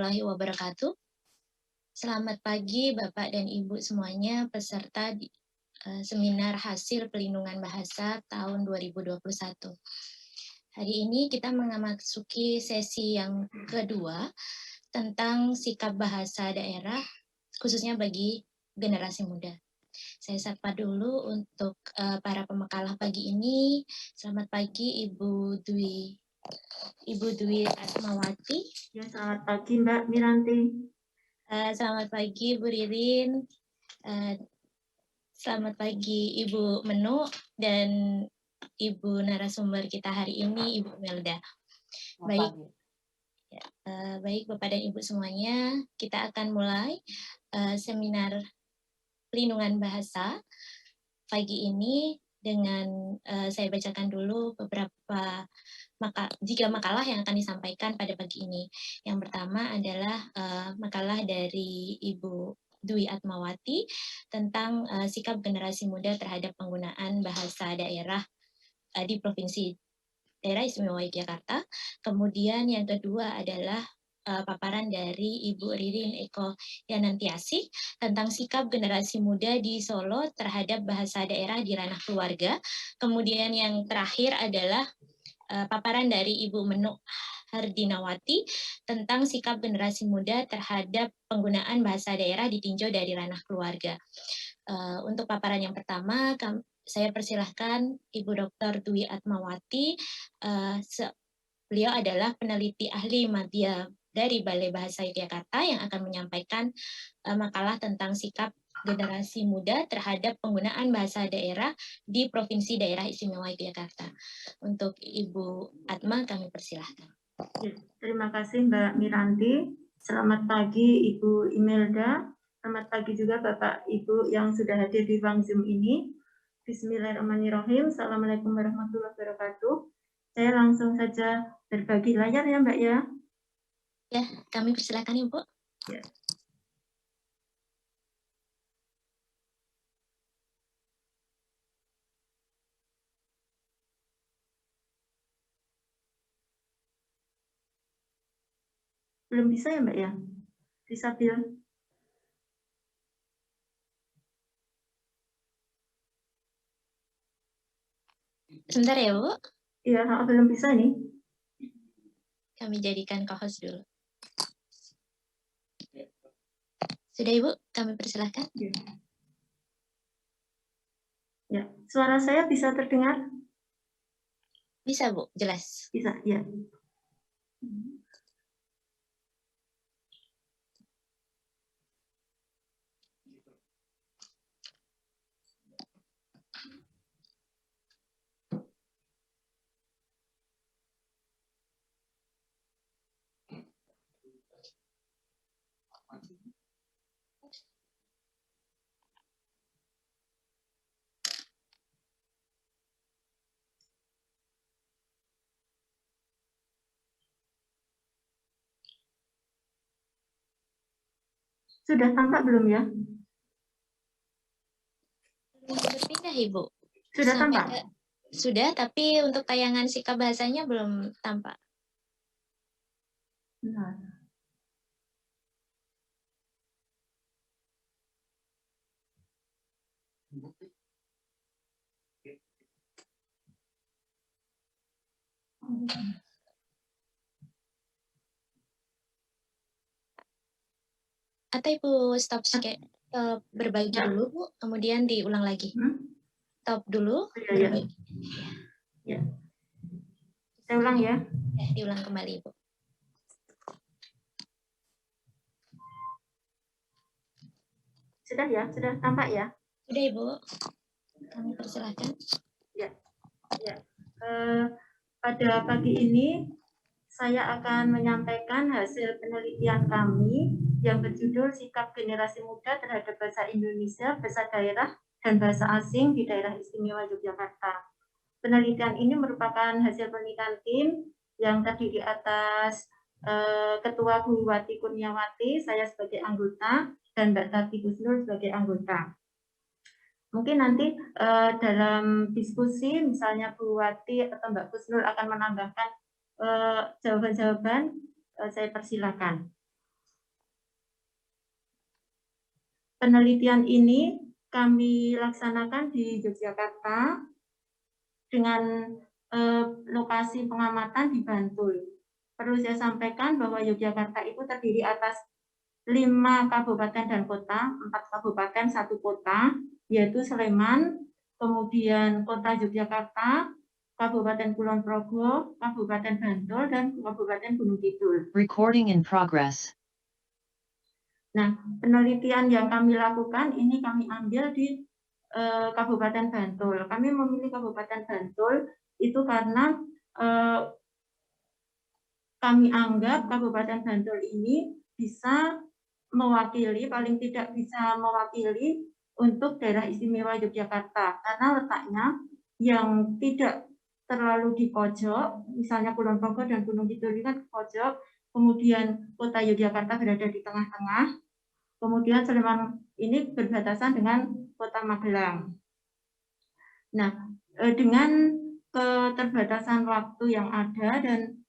warahmatullahi wabarakatuh. Selamat pagi Bapak dan Ibu semuanya peserta seminar hasil pelindungan bahasa tahun 2021. Hari ini kita memasuki sesi yang kedua tentang sikap bahasa daerah khususnya bagi generasi muda. Saya sapa dulu untuk para pemakalah pagi ini. Selamat pagi Ibu Dwi Atmawati. Ya, selamat pagi Mbak Miranti. Selamat pagi Bu Ririn. Selamat pagi Ibu Menu dan Ibu narasumber kita hari ini Ibu Melda. Baik, baik Bapak dan Ibu semuanya, kita akan mulai seminar pelindungan bahasa pagi ini dengan saya bacakan dulu beberapa makalah yang akan disampaikan pada pagi ini. Yang pertama adalah makalah dari Ibu Dwi Atmawati tentang sikap generasi muda terhadap penggunaan bahasa daerah di Provinsi Daerah Istimewa Yogyakarta. Kemudian yang kedua adalah paparan dari Ibu Ririn Eko Yanantiasi tentang sikap generasi muda di Solo terhadap bahasa daerah di ranah keluarga. Kemudian yang terakhir adalah paparan dari Ibu Menu Hardinawati tentang sikap generasi muda terhadap penggunaan bahasa daerah ditinjau dari ranah keluarga. Untuk paparan yang pertama, saya persilahkan Ibu Dr. Dwi Atmawati. Beliau adalah peneliti ahli madya dari Balai Bahasa Yogyakarta yang akan menyampaikan makalah tentang sikap generasi muda terhadap penggunaan bahasa daerah di Provinsi Daerah Istimewa Yogyakarta. Untuk Ibu Atma kami persilahkan. Ya, terima kasih Mbak Miranti. Selamat pagi Ibu Imelda. Selamat pagi juga Bapak Ibu yang sudah hadir di ruang Zoom ini. Bismillahirrahmanirrahim. Assalamualaikum warahmatullahi wabarakatuh. Saya langsung saja berbagi layar ya Mbak ya. Ya, kami persilakan Ibu. Ya. Belum bisa ya Mbak ya? Disabil. Sebentar ya Bu. Iya, belum bisa nih. Kami jadikan co-host dulu. Sudah Ibu, kami persilahkan. Ya, suara saya bisa terdengar? Bisa Bu, jelas. Bisa, ya. Sudah tampak belum ya? Berpindah Ibu. Sudah tampak? Sudah, tapi untuk tayangan sikap bahasanya belum tampak. Nah. Atau Ibu stop berbagi dulu Bu, kemudian diulang lagi. Stop dulu. Ya. Ya. Saya ulang ya. Ya, diulang kembali Bu. Sudah ya, sudah tampak ya? Sudah Ibu. Kami persilahkan. Ya. Ya. Pada pagi ini saya akan menyampaikan hasil penelitian kami yang berjudul Sikap Generasi Muda Terhadap Bahasa Indonesia, Bahasa Daerah, dan Bahasa Asing di Daerah Istimewa Yogyakarta. Penelitian ini merupakan hasil penelitian tim yang terdiri atas Ketua Bu Wati Kurniawati, saya sebagai anggota, dan Mbak Tati Gusnur sebagai anggota. Mungkin nanti dalam diskusi, misalnya Bu Wati atau Mbak Gusnur akan menambahkan jawaban-jawaban, saya persilakan. penelitian ini kami laksanakan di Yogyakarta dengan lokasi pengamatan di Bantul. Perlu saya sampaikan bahwa Yogyakarta itu terdiri atas 5 kabupaten dan kota, 4 kabupaten, 1 kota, yaitu Sleman, kemudian Kota Yogyakarta, Kabupaten Kulon Progo, Kabupaten Bantul, dan Kabupaten Gunung Kidul. Recording in progress. Nah, penelitian yang kami lakukan ini kami ambil di Kabupaten Bantul. Kami memilih Kabupaten Bantul itu karena kami anggap Kabupaten Bantul ini bisa mewakili, paling tidak bisa mewakili untuk daerah istimewa Yogyakarta, karena letaknya yang tidak terlalu di pojok, misalnya Kulon Progo dan Gunung Kidul ini kan di pojok, kemudian kota Yogyakarta berada di tengah-tengah, kemudian Sleman ini berbatasan dengan kota Magelang. Nah, dengan keterbatasan waktu yang ada dan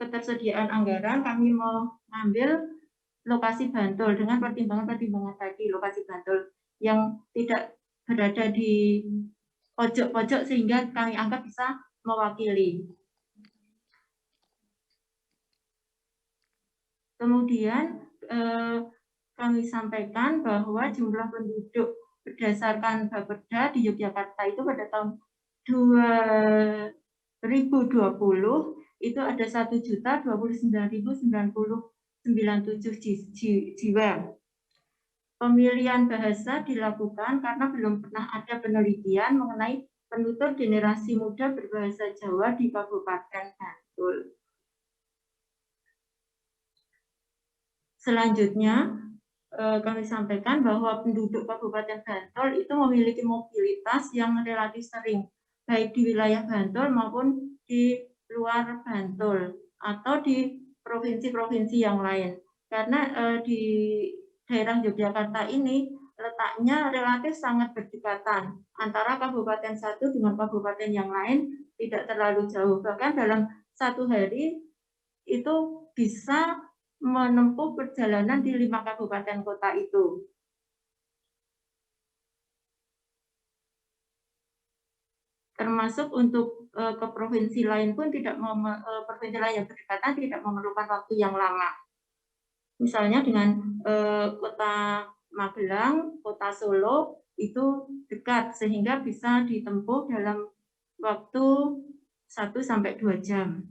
ketersediaan anggaran, kami mau mengambil lokasi Bantul dengan pertimbangan-pertimbangan tadi, lokasi Bantul yang tidak berada di pojok-pojok sehingga kami anggap bisa mewakili. Kemudian kami sampaikan bahwa jumlah penduduk berdasarkan Bapeda di Yogyakarta itu pada tahun 2020 itu ada 1.029.097 jiwa. Pemilihan bahasa dilakukan karena belum pernah ada penelitian mengenai penutur generasi muda berbahasa Jawa di Kabupaten Bantul. Selanjutnya, kami sampaikan bahwa penduduk Kabupaten Bantul itu memiliki mobilitas yang relatif sering, baik di wilayah Bantul maupun di luar Bantul atau di provinsi-provinsi yang lain. Karena di daerah Yogyakarta ini letaknya relatif sangat berdekatan antara kabupaten satu dengan kabupaten yang lain, tidak terlalu jauh. Bahkan dalam satu hari itu bisa menempuh perjalanan di 5 kabupaten kota itu. Termasuk untuk ke provinsi lain pun tidak provinsi lain yang berdekatan tidak memerlukan waktu yang lama. Misalnya dengan kota Magelang, kota Solo itu dekat sehingga bisa ditempuh dalam waktu 1-2 jam.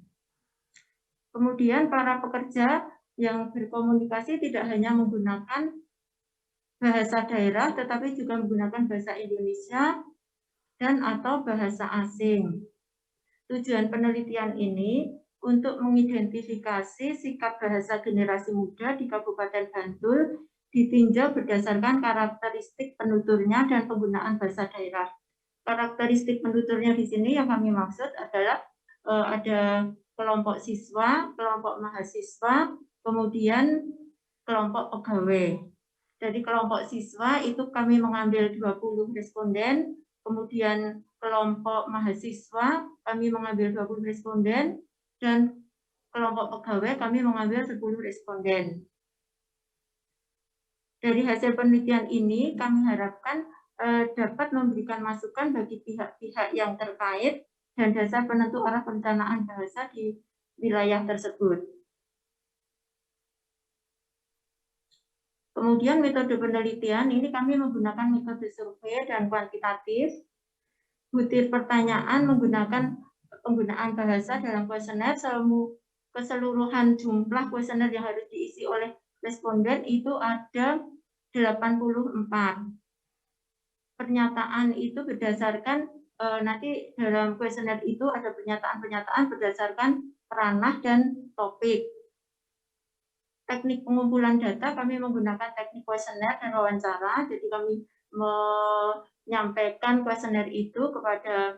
Kemudian para pekerja yang berkomunikasi tidak hanya menggunakan bahasa daerah tetapi juga menggunakan bahasa Indonesia dan atau bahasa asing. Tujuan penelitian ini untuk mengidentifikasi sikap bahasa generasi muda di Kabupaten Bantul ditinjau berdasarkan karakteristik penuturnya dan penggunaan bahasa daerah. Karakteristik penuturnya di sini yang kami maksud adalah ada kelompok siswa, kelompok mahasiswa, kemudian kelompok pegawai. Dari kelompok siswa itu kami mengambil 20 responden, kemudian kelompok mahasiswa kami mengambil 20 responden, dan kelompok pegawai kami mengambil 10 responden. Dari hasil penelitian ini kami harapkan dapat memberikan masukan bagi pihak-pihak yang terkait dan dasar penentu arah perencanaan bahasa di wilayah tersebut. Kemudian metode penelitian ini kami menggunakan metode survei dan kuantitatif. Butir pertanyaan menggunakan penggunaan bahasa dalam kuesioner, keseluruhan jumlah kuesioner yang harus diisi oleh responden itu ada 84. Pernyataan itu berdasarkan nanti dalam kuesioner itu ada pernyataan-pernyataan berdasarkan ranah dan topik. Teknik pengumpulan data kami menggunakan teknik kuesioner dan wawancara. Jadi kami menyampaikan kuesioner itu kepada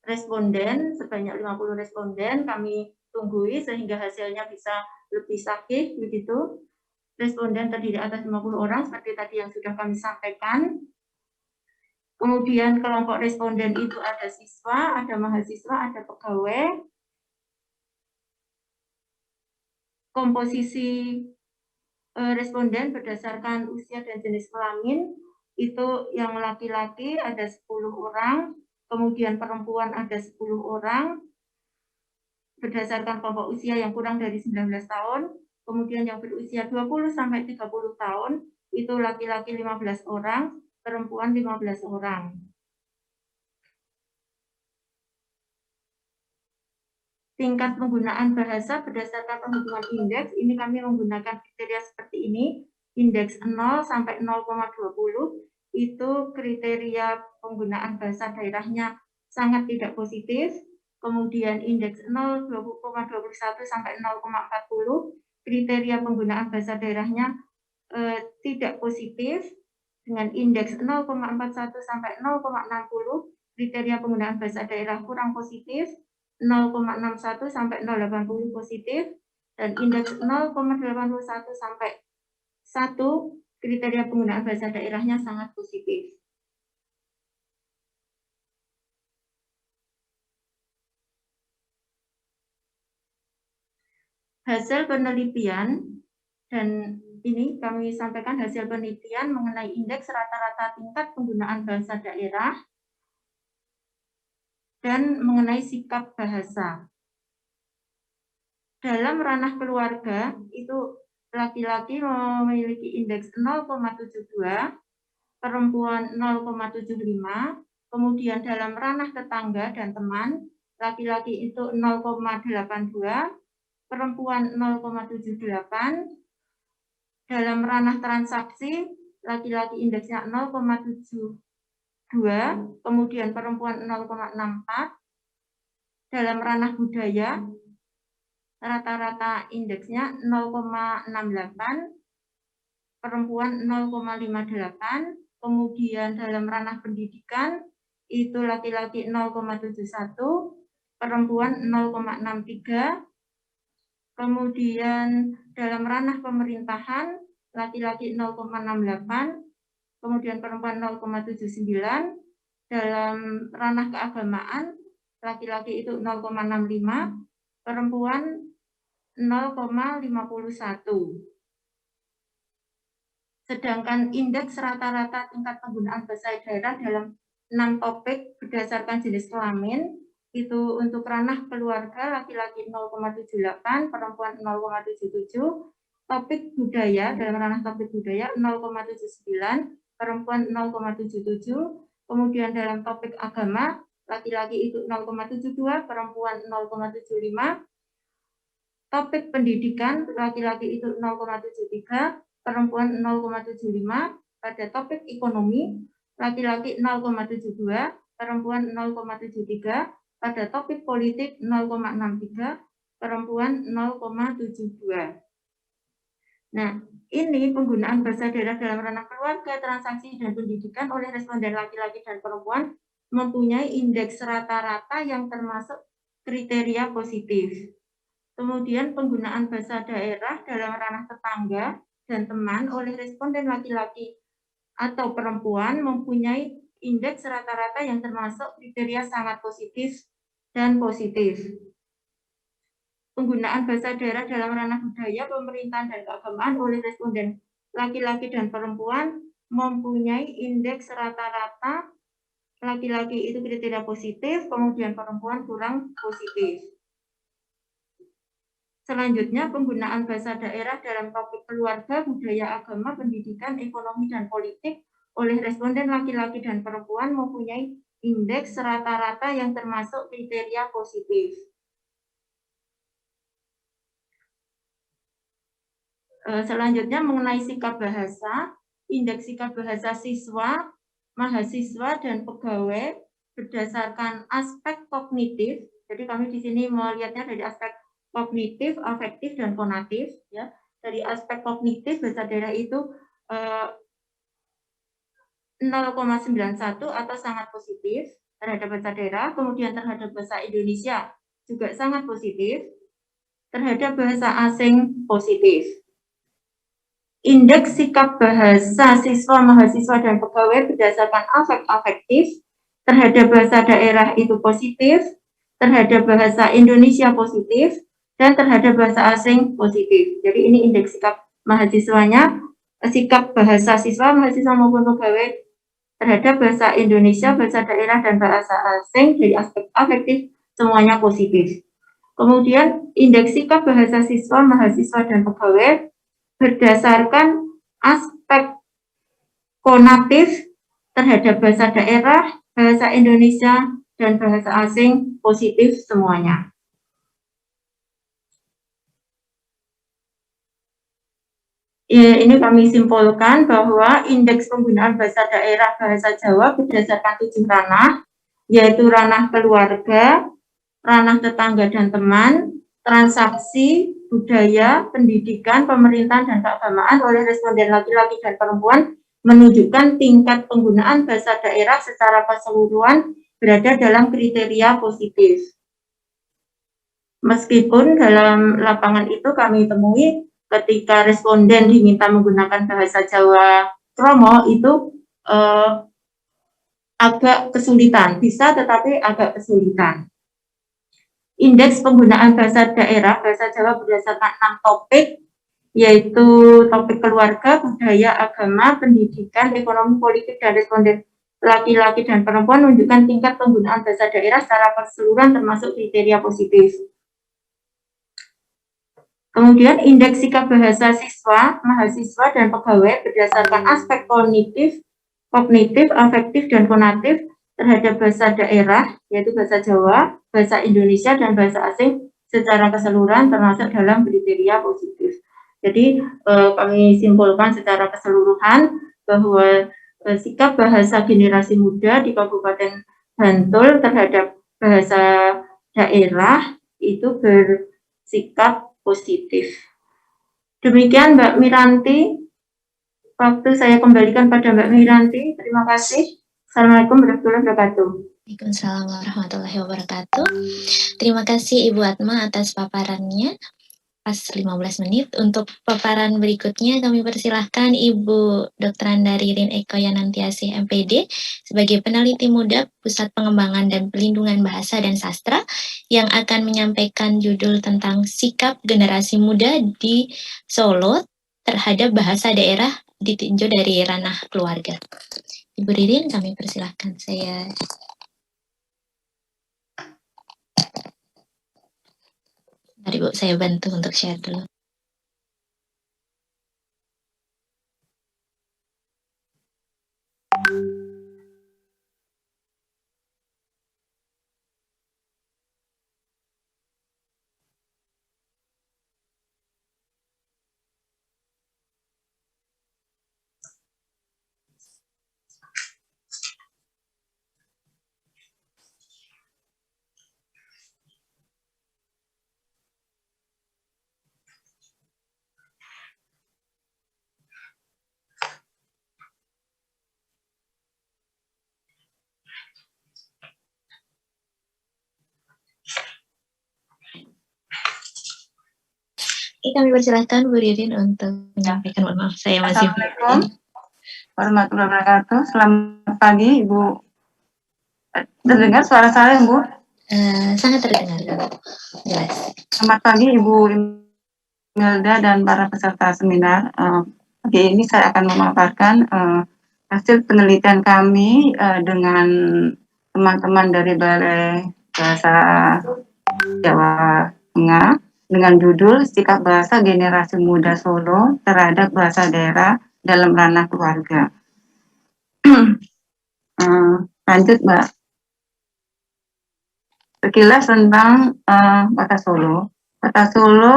responden sebanyak 50 responden. Kami tunggui sehingga hasilnya bisa lebih sahih begitu. Responden terdiri atas 50 orang seperti tadi yang sudah kami sampaikan. Kemudian kelompok responden itu ada siswa, ada mahasiswa, ada pegawai. Komposisi responden berdasarkan usia dan jenis kelamin, itu yang laki-laki ada 10 orang, kemudian perempuan ada 10 orang, berdasarkan kelompok usia yang kurang dari 19 tahun, kemudian yang berusia 20 sampai 30 tahun, itu laki-laki 15 orang, perempuan 15 orang. Tingkat penggunaan bahasa berdasarkan penghitungan indeks, ini kami menggunakan kriteria seperti ini, indeks 0 sampai 0,20, itu kriteria penggunaan bahasa daerahnya sangat tidak positif, kemudian indeks 0,21 sampai 0,40, kriteria penggunaan bahasa daerahnya tidak positif, dengan indeks 0,41 sampai 0,60, kriteria penggunaan bahasa daerah kurang positif, 0,61 sampai 0,80 positif, dan indeks 0,81 sampai 1, kriteria penggunaan bahasa daerahnya sangat positif. Hasil penelitian, dan ini kami sampaikan hasil penelitian mengenai indeks rata-rata tingkat penggunaan bahasa daerah dan mengenai sikap bahasa. Dalam ranah keluarga, itu laki-laki memiliki indeks 0,72, perempuan 0,75, kemudian dalam ranah tetangga dan teman, laki-laki itu 0,82, perempuan 0,78, dalam ranah transaksi, laki-laki indeksnya 0,72, kemudian perempuan 0,64, dalam ranah budaya, rata-rata indeksnya 0,68, perempuan 0,58, kemudian dalam ranah pendidikan itu laki-laki 0,71, perempuan 0,63, kemudian dalam ranah pemerintahan laki-laki 0,68, kemudian perempuan 0,79, dalam ranah keagamaan laki-laki itu 0,65, perempuan 0,51. Sedangkan indeks rata-rata tingkat penggunaan bahasa daerah dalam 6 topik berdasarkan jenis kelamin, itu untuk ranah keluarga laki-laki 0,78, perempuan 0,77, topik budaya dalam ranah topik budaya 0,79, perempuan 0,77, kemudian dalam topik agama laki-laki itu 0,72, perempuan 0,75, topik pendidikan laki-laki itu 0,73, perempuan 0,75, pada topik ekonomi laki-laki 0,72, perempuan 0,73, pada topik politik 0,63, perempuan 0,72. Nah, ini penggunaan bahasa daerah dalam ranah keluarga, transaksi, dan pendidikan oleh responden laki-laki dan perempuan mempunyai indeks rata-rata yang termasuk kriteria positif. Kemudian penggunaan bahasa daerah dalam ranah tetangga dan teman oleh responden laki-laki atau perempuan mempunyai indeks rata-rata yang termasuk kriteria sangat positif dan positif. Penggunaan bahasa daerah dalam ranah budaya, pemerintahan, dan keagamaan oleh responden laki-laki dan perempuan mempunyai indeks rata-rata, laki-laki itu kriteria positif, kemudian perempuan kurang positif. Selanjutnya, penggunaan bahasa daerah dalam topik keluarga, budaya, agama, pendidikan, ekonomi, dan politik oleh responden laki-laki dan perempuan mempunyai indeks rata-rata yang termasuk kriteria positif. Selanjutnya, mengenai sikap bahasa, indeks sikap bahasa siswa, mahasiswa, dan pegawai berdasarkan aspek kognitif. Jadi kami di sini melihatnya dari aspek kognitif, afektif, dan konatif. Ya, dari aspek kognitif bahasa daerah itu 0,91 atau sangat positif terhadap bahasa daerah, kemudian terhadap bahasa Indonesia juga sangat positif, terhadap bahasa asing positif. Indeks sikap bahasa siswa, mahasiswa, dan pegawai berdasarkan afektif terhadap bahasa daerah itu positif, terhadap bahasa Indonesia positif, dan terhadap bahasa asing positif. Jadi ini indeks sikap mahasiswanya, sikap bahasa siswa, mahasiswa maupun pegawai terhadap bahasa Indonesia, bahasa daerah, dan bahasa asing dari aspek afektif semuanya positif. Kemudian indeks sikap bahasa siswa, mahasiswa, dan pegawai berdasarkan aspek konatif terhadap bahasa daerah, bahasa Indonesia, dan bahasa asing positif semuanya. Ya, ini kami simpulkan bahwa indeks penggunaan bahasa daerah bahasa Jawa berdasarkan 7 ranah, yaitu ranah keluarga, ranah tetangga dan teman, transaksi, budaya, pendidikan, pemerintahan, dan keagamaan oleh responden laki-laki dan perempuan menunjukkan tingkat penggunaan bahasa daerah secara keseluruhan berada dalam kriteria positif. Meskipun dalam lapangan itu kami temui ketika responden diminta menggunakan bahasa Jawa Kromo itu agak kesulitan, bisa tetapi agak kesulitan. Indeks penggunaan bahasa daerah, bahasa Jawa berdasarkan 6 topik, yaitu topik keluarga, budaya, agama, pendidikan, ekonomi, politik, dan responden laki-laki dan perempuan menunjukkan tingkat penggunaan bahasa daerah secara keseluruhan termasuk kriteria positif. Kemudian indeks sikap bahasa siswa, mahasiswa, dan pegawai berdasarkan aspek kognitif, afektif, dan konatif terhadap bahasa daerah, yaitu bahasa Jawa, bahasa Indonesia, dan bahasa asing secara keseluruhan termasuk dalam kriteria positif. Jadi kami simpulkan secara keseluruhan bahwa sikap bahasa generasi muda di Kabupaten Bantul terhadap bahasa daerah itu bersikap positif. Demikian Mbak Miranti, waktu saya kembalikan pada Mbak Miranti. Terima kasih. Assalamualaikum warahmatullahi wabarakatuh. Waalaikumsalam warahmatullahi wabarakatuh. Terima kasih Ibu Atma atas paparannya. Pas 15 menit. Untuk paparan berikutnya kami persilahkan Ibu Dr. Ririn Eko Yanantiasih MPD sebagai peneliti muda Pusat Pengembangan dan Pelindungan Bahasa dan Sastra yang akan menyampaikan judul tentang sikap generasi muda di Solo terhadap bahasa daerah ditinjau dari ranah keluarga. Ibu Ririn, kami persilahkan. Mari Bu, saya bantu untuk share dulu. Kami persilahkan Bu Ririn untuk menyampaikan. Mohon maaf, saya masih. Assalamualaikum warahmatullahi wabarakatuh. Selamat pagi Ibu. Terdengar suara saya Bu? Sangat terdengar. Jelas. Selamat pagi Ibu Imelda dan para peserta seminar. Pagi ini saya akan memaparkan hasil penelitian kami dengan teman-teman dari Balai Bahasa Jawa Tengah dengan judul Sikap Bahasa Generasi Muda Solo terhadap Bahasa Daerah dalam Ranah Keluarga. Lanjut Mbak. Sekilas tentang Kota Solo. Kota Solo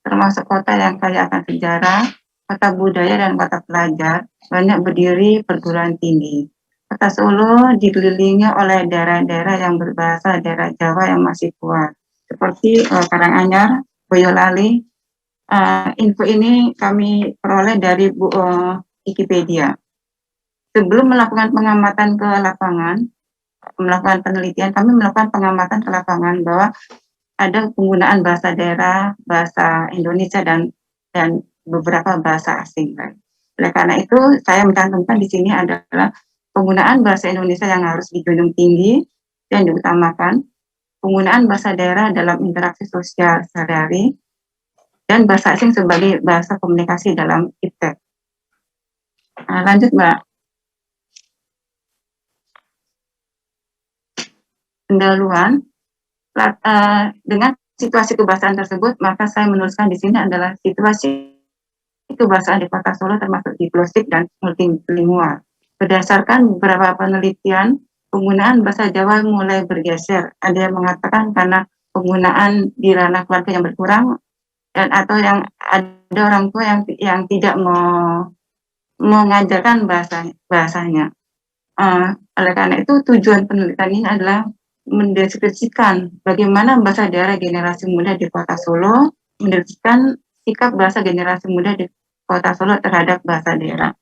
termasuk kota yang kaya akan sejarah, kota budaya, dan kota pelajar, banyak berdiri perguruan tinggi. Kota Solo dikelilingi oleh daerah-daerah yang berbahasa daerah Jawa yang masih kuat, seperti Karanganyar, Boyolali. Info ini kami peroleh dari Wikipedia. Sebelum melakukan pengamatan ke lapangan, melakukan penelitian, kami melakukan pengamatan ke lapangan bahwa ada penggunaan bahasa daerah, bahasa Indonesia, dan beberapa bahasa asing. Oleh karena itu, saya mencantumkan di sini adalah penggunaan bahasa Indonesia yang harus dijunjung tinggi dan diutamakan, penggunaan bahasa daerah dalam interaksi sosial sehari-hari, dan bahasa asing sebagai bahasa komunikasi dalam IPTEK. Lanjut, Mbak. Pendahuluan. Dengan situasi kebahasaan tersebut, maka saya menuliskan di sini adalah situasi kebahasaan di Kota Solo termasuk diglosik dan multilingual. Berdasarkan beberapa penelitian, penggunaan bahasa Jawa mulai bergeser. Ada yang mengatakan karena penggunaan di ranah keluarga yang berkurang, dan atau yang ada orang tua yang tidak mengajarkan bahasanya. Oleh karena itu, tujuan penelitian ini adalah mendeskripsikan bagaimana bahasa daerah generasi muda di Kota Solo, mendeskripsikan sikap bahasa generasi muda di Kota Solo terhadap bahasa daerah.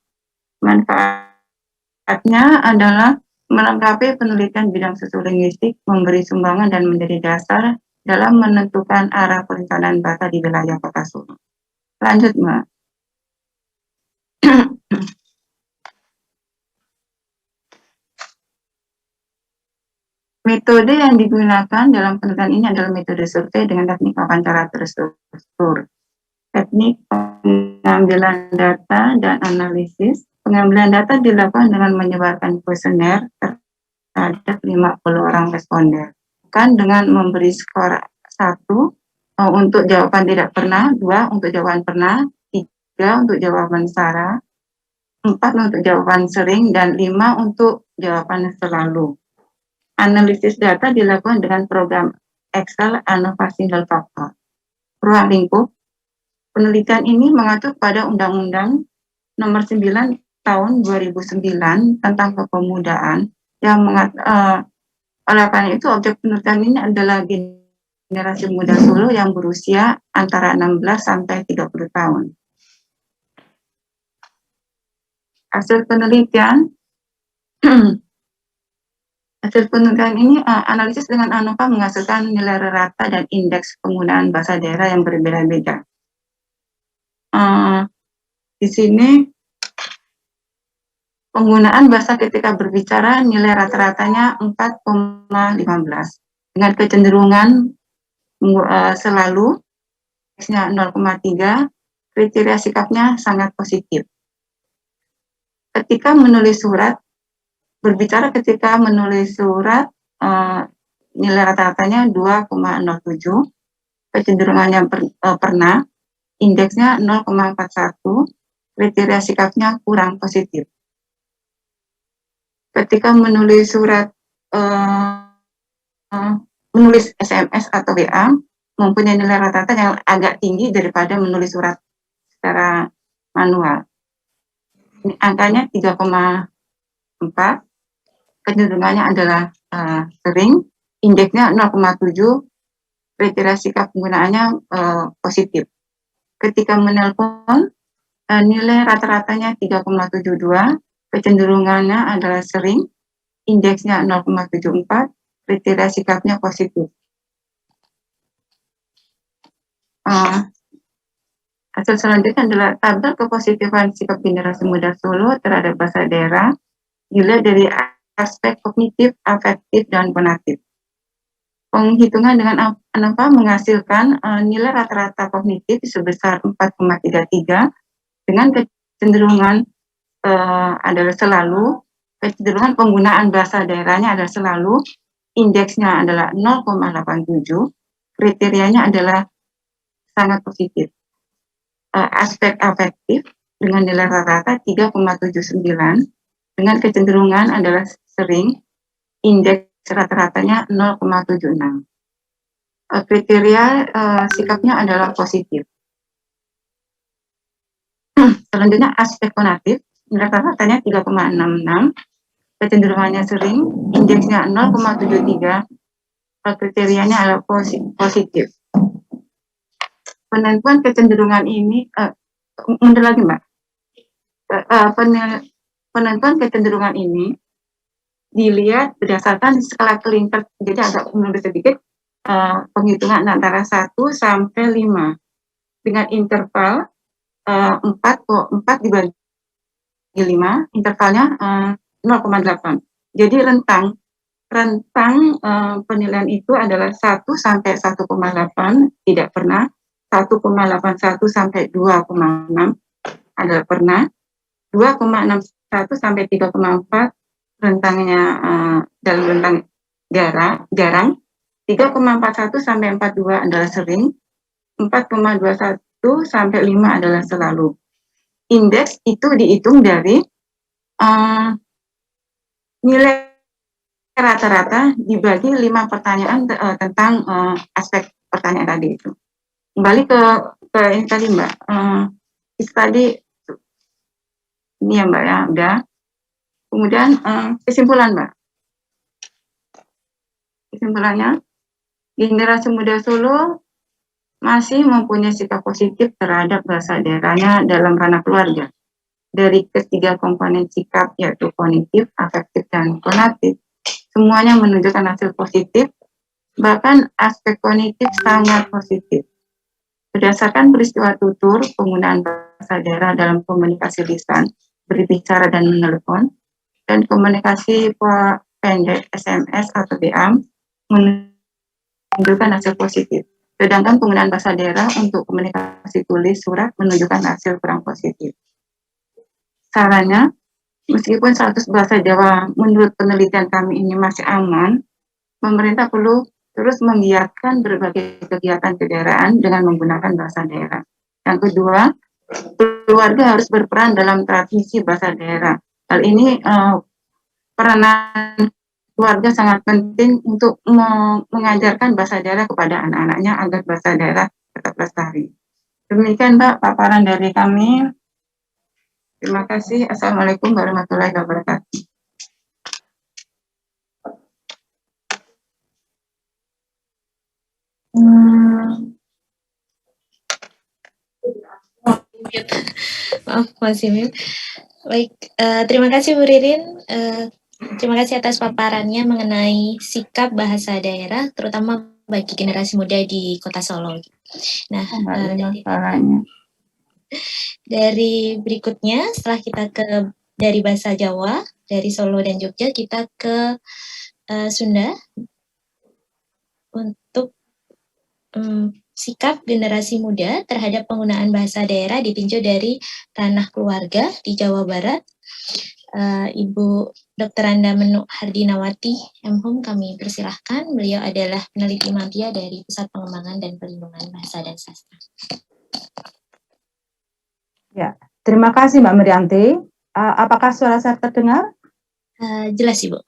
Manfaatnya adalah melengkapi penelitian bidang sosiolinguistik, memberi sumbangan dan menjadi dasar dalam menentukan arah perencanaan bahasa di wilayah Kota Solo. Lanjut, Mbak. Metode yang digunakan dalam penelitian ini adalah metode survei dengan teknik wawancara terstruktur. Teknik pengambilan data dan analisis. Pengambilan data dilakukan dengan menyebarkan kuesioner terhadap 50 orang responden. Kan dengan memberi skor 1 untuk jawaban tidak pernah, 2 untuk jawaban pernah, 3 untuk jawaban SARA, 4 untuk jawaban sering, dan 5 untuk jawaban selalu. Analisis data dilakukan dengan program Excel ANOVA Single Factor. Ruang lingkup. Penelitian ini mengacu pada Undang-Undang Nomor 9 Tahun 2009 tentang kepemudaan yang oleh karena itu objek penelitian ini adalah generasi muda Solo yang berusia antara 16 sampai 30 tahun. Hasil penelitian ini analisis dengan ANOVA menghasilkan nilai rata dan indeks penggunaan bahasa daerah yang berbeda-beda. Di sini penggunaan bahasa ketika berbicara nilai rata-ratanya 4,15 dengan kecenderungan selalu, indeksnya 0,3, kriteria sikapnya sangat positif. Ketika menulis surat, berbicara ketika menulis surat, nilai rata-ratanya 2,07, kecenderungannya pernah, indeksnya 0,41, kriteria sikapnya kurang positif. Ketika menulis surat, menulis SMS atau WA, mempunyai nilai rata-rata yang agak tinggi daripada menulis surat secara manual. Ini angkanya 3,4, kecenderungannya adalah sering, indeksnya 0,7, kriteria sikap penggunaannya positif. Ketika menelpon, nilai rata-ratanya 3,72, kecenderungannya adalah sering, indeksnya 0,74, kriteria sikapnya positif. Hasil selanjutnya adalah tabel kepositifan sikap generasi muda Solo terhadap bahasa daerah dilihat dari aspek kognitif, afektif, dan konatif. Penghitungan dengan ANOVA menghasilkan nilai rata-rata kognitif sebesar 4,33 dengan kecenderungan adalah selalu, kecenderungan penggunaan bahasa daerahnya adalah selalu, indeksnya adalah 0,87, kriterianya adalah sangat positif. Aspek afektif dengan nilai rata-rata 3,79 dengan kecenderungan adalah sering, indeks rata-ratanya 0,76. Kriteria sikapnya adalah positif. Selanjutnya aspek konatif, nilai rata-ratanya 3,66, kecenderungannya sering, indeksnya 0,73, kriterianya adalah positif. Penentuan kecenderungan ini, mundur lagi Mbak, penentuan kecenderungan ini dilihat berdasarkan skala Kelingkert, jadi agak mundur sedikit, penghitungan antara 1 sampai 5 dengan interval 4 dibagi 5, intervalnya 0,8. Jadi rentang penilaian itu adalah 1 sampai 1,8 tidak pernah, 1,81 sampai 2,6 adalah pernah, 2,61 sampai 3,4 rentangnya dalam rentang jarang, 3,41 sampai 42 adalah sering, 4,21 sampai 5 adalah selalu. Indeks itu dihitung dari nilai rata-rata dibagi 5 pertanyaan tentang aspek pertanyaan tadi itu. Kembali ke ini tadi Mbak, itu tadi ini ya Mbak ya, udah. Kemudian kesimpulan Mbak. Kesimpulannya, generasi muda Solo masih mempunyai sikap positif terhadap bahasa daerahnya dalam ranah keluarga. Dari ketiga komponen sikap yaitu kognitif, afektif, dan konatif, semuanya menunjukkan hasil positif, bahkan aspek kognitif sangat positif. Berdasarkan peristiwa tutur, penggunaan bahasa daerah dalam komunikasi lisan, berbicara dan menelepon, dan komunikasi pendek SMS atau BM menunjukkan hasil positif. Sedangkan penggunaan bahasa daerah untuk komunikasi tulis surat menunjukkan hasil kurang positif. Sarannya, meskipun status bahasa Jawa menurut penelitian kami ini masih aman, pemerintah perlu terus menggiatkan berbagai kegiatan kedaerahan dengan menggunakan bahasa daerah. Yang kedua, keluarga harus berperan dalam transmisi bahasa daerah. Hal ini peranan keluarga sangat penting untuk mengajarkan bahasa daerah kepada anak-anaknya agar bahasa daerah tetap lestari. Demikian Mbak paparan dari kami. Terima kasih. Assalamualaikum warahmatullahi wabarakatuh. Maaf, masih mute. Baik, terima kasih Bu Ririn. Terima kasih atas paparannya mengenai sikap bahasa daerah, terutama bagi generasi muda di Kota Solo. Nah, dari berikutnya, setelah kita dari bahasa Jawa, dari Solo dan Jogja, kita ke Sunda untuk sikap generasi muda terhadap penggunaan bahasa daerah ditinjau dari ranah keluarga di Jawa Barat. Ibu Dr. Anda Menuk Hardinawati, MHum, kami persilahkan. Beliau adalah peneliti media dari Pusat Pengembangan dan Pelindungan Bahasa dan Sastra. Ya, terima kasih Mbak Merianti. Apakah suara saya terdengar? Jelas Ibu.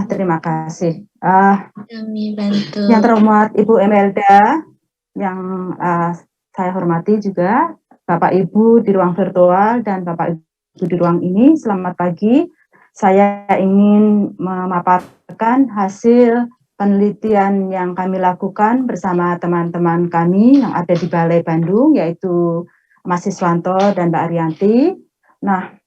Terima kasih. Kami bantu. Yang terhormat Ibu Emelda, yang saya hormati juga Bapak Ibu di ruang virtual dan Bapak Ibu di ruang ini, selamat pagi. Saya ingin memaparkan hasil penelitian yang kami lakukan bersama teman-teman kami yang ada di Balai Bandung, yaitu Mas Siswanto dan Mbak Arianti. Nah,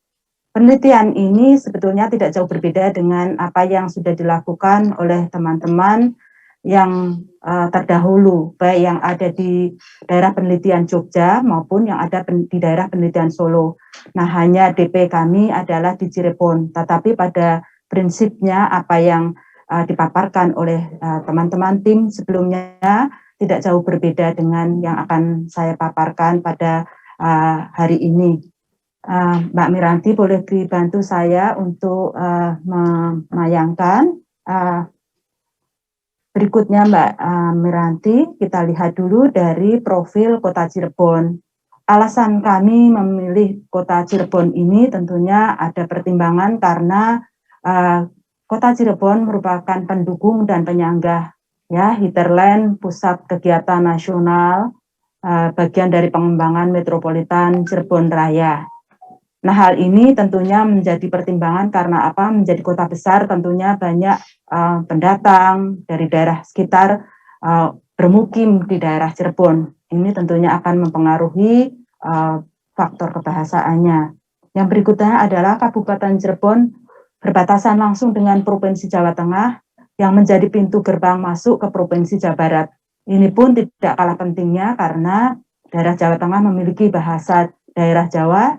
penelitian ini sebetulnya tidak jauh berbeda dengan apa yang sudah dilakukan oleh teman-teman yang terdahulu, baik yang ada di daerah penelitian Jogja maupun yang ada di daerah penelitian Solo. Nah, hanya DP kami adalah di Cirebon, tetapi pada prinsipnya apa yang dipaparkan oleh teman-teman tim sebelumnya tidak jauh berbeda dengan yang akan saya paparkan pada hari ini. Mbak Miranti boleh dibantu saya untuk memayangkan. Berikutnya Mbak Miranti, kita lihat dulu dari profil Kota Cirebon. Alasan kami memilih Kota Cirebon ini tentunya ada pertimbangan karena Kota Cirebon merupakan pendukung dan penyangga ya hinterland pusat kegiatan nasional, bagian dari pengembangan metropolitan Cirebon Raya. Nah, hal ini tentunya menjadi pertimbangan karena apa? Menjadi kota besar tentunya banyak pendatang dari daerah sekitar bermukim di daerah Cirebon. Ini tentunya akan mempengaruhi faktor kebahasaannya. Yang berikutnya adalah Kabupaten Cirebon berbatasan langsung dengan Provinsi Jawa Tengah yang menjadi pintu gerbang masuk ke Provinsi Jawa Barat. Ini pun tidak kalah pentingnya karena daerah Jawa Tengah memiliki bahasa daerah Jawa,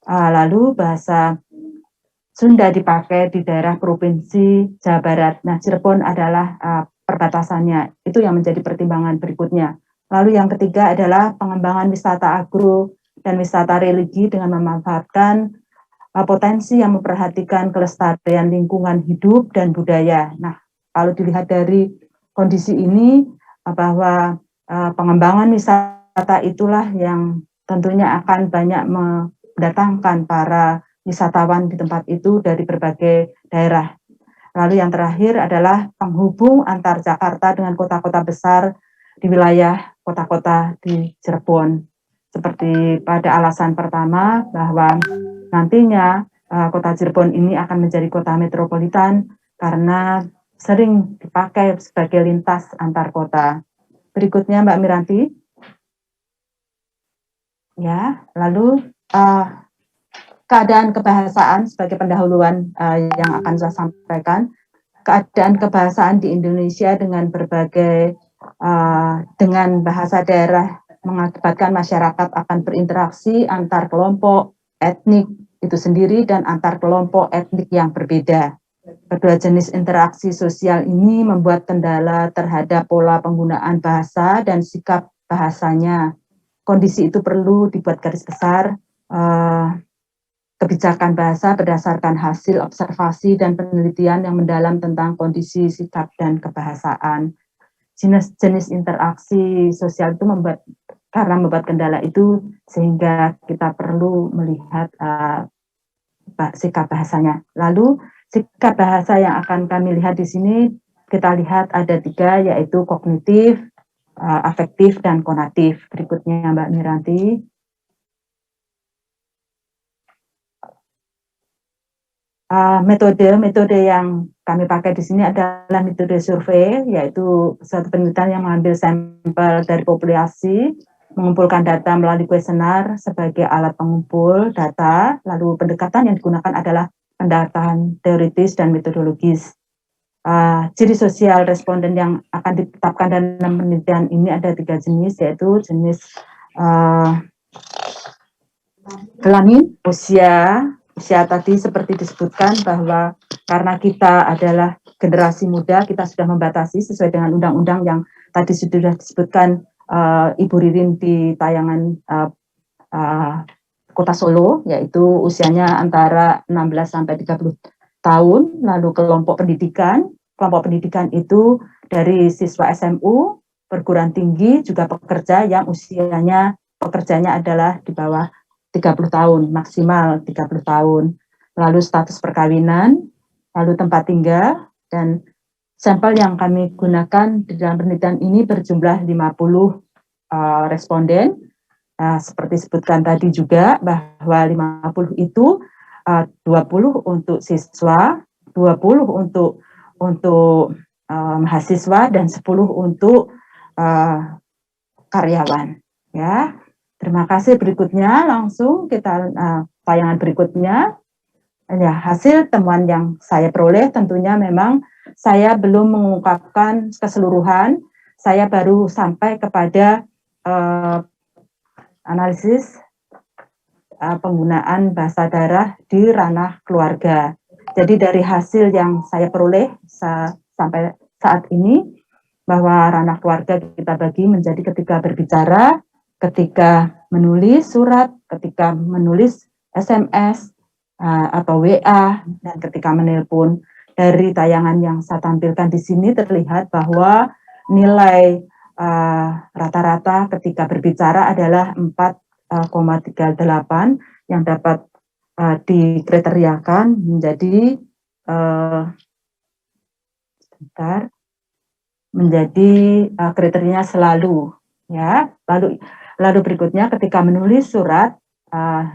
lalu bahasa Sunda dipakai di daerah Provinsi Jawa Barat. Nah, Cirebon adalah perbatasannya. Itu yang menjadi pertimbangan berikutnya. Lalu yang ketiga adalah pengembangan wisata agro dan wisata religi dengan memanfaatkan potensi yang memperhatikan kelestarian lingkungan hidup dan budaya. Nah, kalau dilihat dari kondisi ini bahwa pengembangan wisata itulah yang tentunya akan banyak mendatangkan para wisatawan di tempat itu dari berbagai daerah. Lalu yang terakhir adalah penghubung antar Jakarta dengan kota-kota besar di wilayah kota-kota di Cirebon. Seperti pada alasan pertama bahwa nantinya kota Cirebon ini akan menjadi kota metropolitan karena sering dipakai sebagai lintas antar kota. Berikutnya Mbak Miranti. Ya, lalu keadaan kebahasaan sebagai pendahuluan yang akan saya sampaikan. Keadaan kebahasaan di Indonesia dengan berbagai dengan bahasa daerah mengakibatkan masyarakat akan berinteraksi antar kelompok etnik itu sendiri dan antar kelompok etnik yang berbeda. Kedua jenis interaksi sosial ini membuat kendala terhadap pola penggunaan bahasa dan sikap bahasanya. Kondisi itu perlu dibuat garis besar kebijakan bahasa berdasarkan hasil observasi dan penelitian yang mendalam tentang kondisi sikap dan kebahasaan. Jenis-jenis interaksi sosial itu membuat kendala itu sehingga kita perlu melihat sikap bahasanya. Lalu sikap bahasa yang akan kami lihat di sini kita lihat ada 3 yaitu kognitif, afektif dan konatif. Berikutnya Mbak Miranti. Metode yang kami pakai di sini adalah metode survei, yaitu suatu penelitian yang mengambil sampel dari populasi, mengumpulkan data melalui kuesioner sebagai alat pengumpul data, lalu pendekatan yang digunakan adalah pendekatan teoritis dan metodologis. Ciri sosial responden yang akan ditetapkan dalam penelitian ini ada 3 jenis, yaitu jenis kelamin, usia tadi seperti disebutkan bahwa karena kita adalah generasi muda, kita sudah membatasi sesuai dengan undang-undang yang tadi sudah disebutkan Ibu Ririn di tayangan Kota Solo, yaitu usianya antara 16 sampai 30 tahun. Lalu kelompok pendidikan itu dari siswa SMU, perguruan tinggi, juga pekerja yang pekerjanya adalah di bawah 30 tahun, maksimal 30 tahun. Lalu status perkawinan, lalu tempat tinggal, dan sampel yang kami gunakan di dalam penelitian ini berjumlah 50 responden. Seperti disebutkan tadi juga bahwa 50 itu 20 untuk siswa, 20 untuk mahasiswa, dan 10 untuk karyawan. Ya. Terima kasih. Berikutnya langsung kita tayangan berikutnya. Ya, hasil temuan yang saya peroleh tentunya memang saya belum mengungkapkan keseluruhan. Saya baru sampai kepada analisis penggunaan bahasa daerah di ranah keluarga. Jadi dari hasil yang saya peroleh sampai saat ini bahwa ranah keluarga kita bagi menjadi ketika berbicara, ketika menulis surat, ketika menulis SMS atau WA, dan ketika menelpon. Dari tayangan yang saya tampilkan di sini terlihat bahwa nilai rata-rata ketika berbicara adalah 4,38 yang dapat dikriteriakan menjadi kriterianya selalu, ya. Lalu berikutnya ketika menulis surat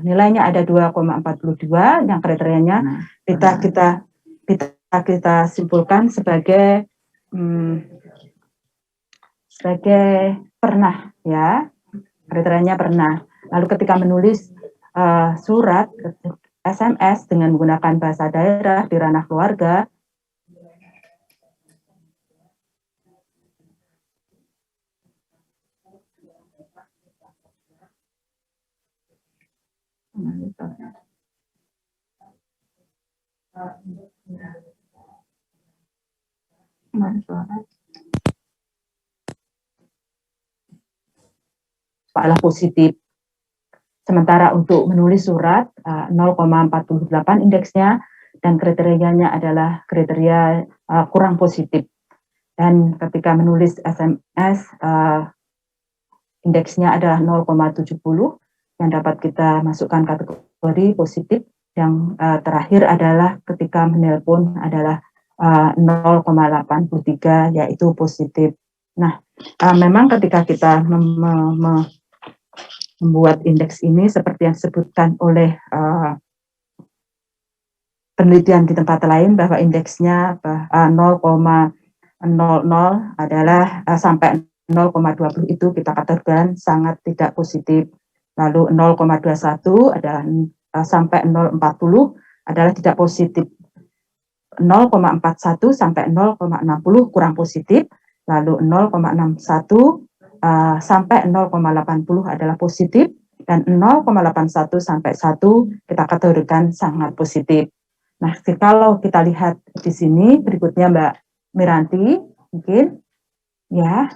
nilainya ada 2,42 yang kriterianya kita simpulkan sebagai pernah, ya, kriterianya pernah. Lalu ketika menulis surat SMS dengan menggunakan bahasa daerah di ranah keluarga, adalah positif. Sementara untuk menulis surat 0,48 indeksnya dan kriterianya adalah kriteria kurang positif. Dan ketika menulis SMS indeksnya adalah 0,70 yang dapat kita masukkan kategori positif. Yang terakhir adalah ketika menelpon adalah 0,83 yaitu positif. Nah, memang ketika kita membuat indeks ini seperti yang disebutkan oleh penelitian di tempat lain bahwa indeksnya 0,00 adalah sampai 0,20 itu kita katakan sangat tidak positif. Lalu 0,21 adalah sampai 0,40 adalah tidak positif. 0,41 sampai 0,60 kurang positif. Lalu 0,61 sampai 0,80 adalah positif, dan 0,81 sampai 1 kita kategorikan sangat positif. Nah, kalau kita lihat di sini berikutnya Mbak Miranti, mungkin ya,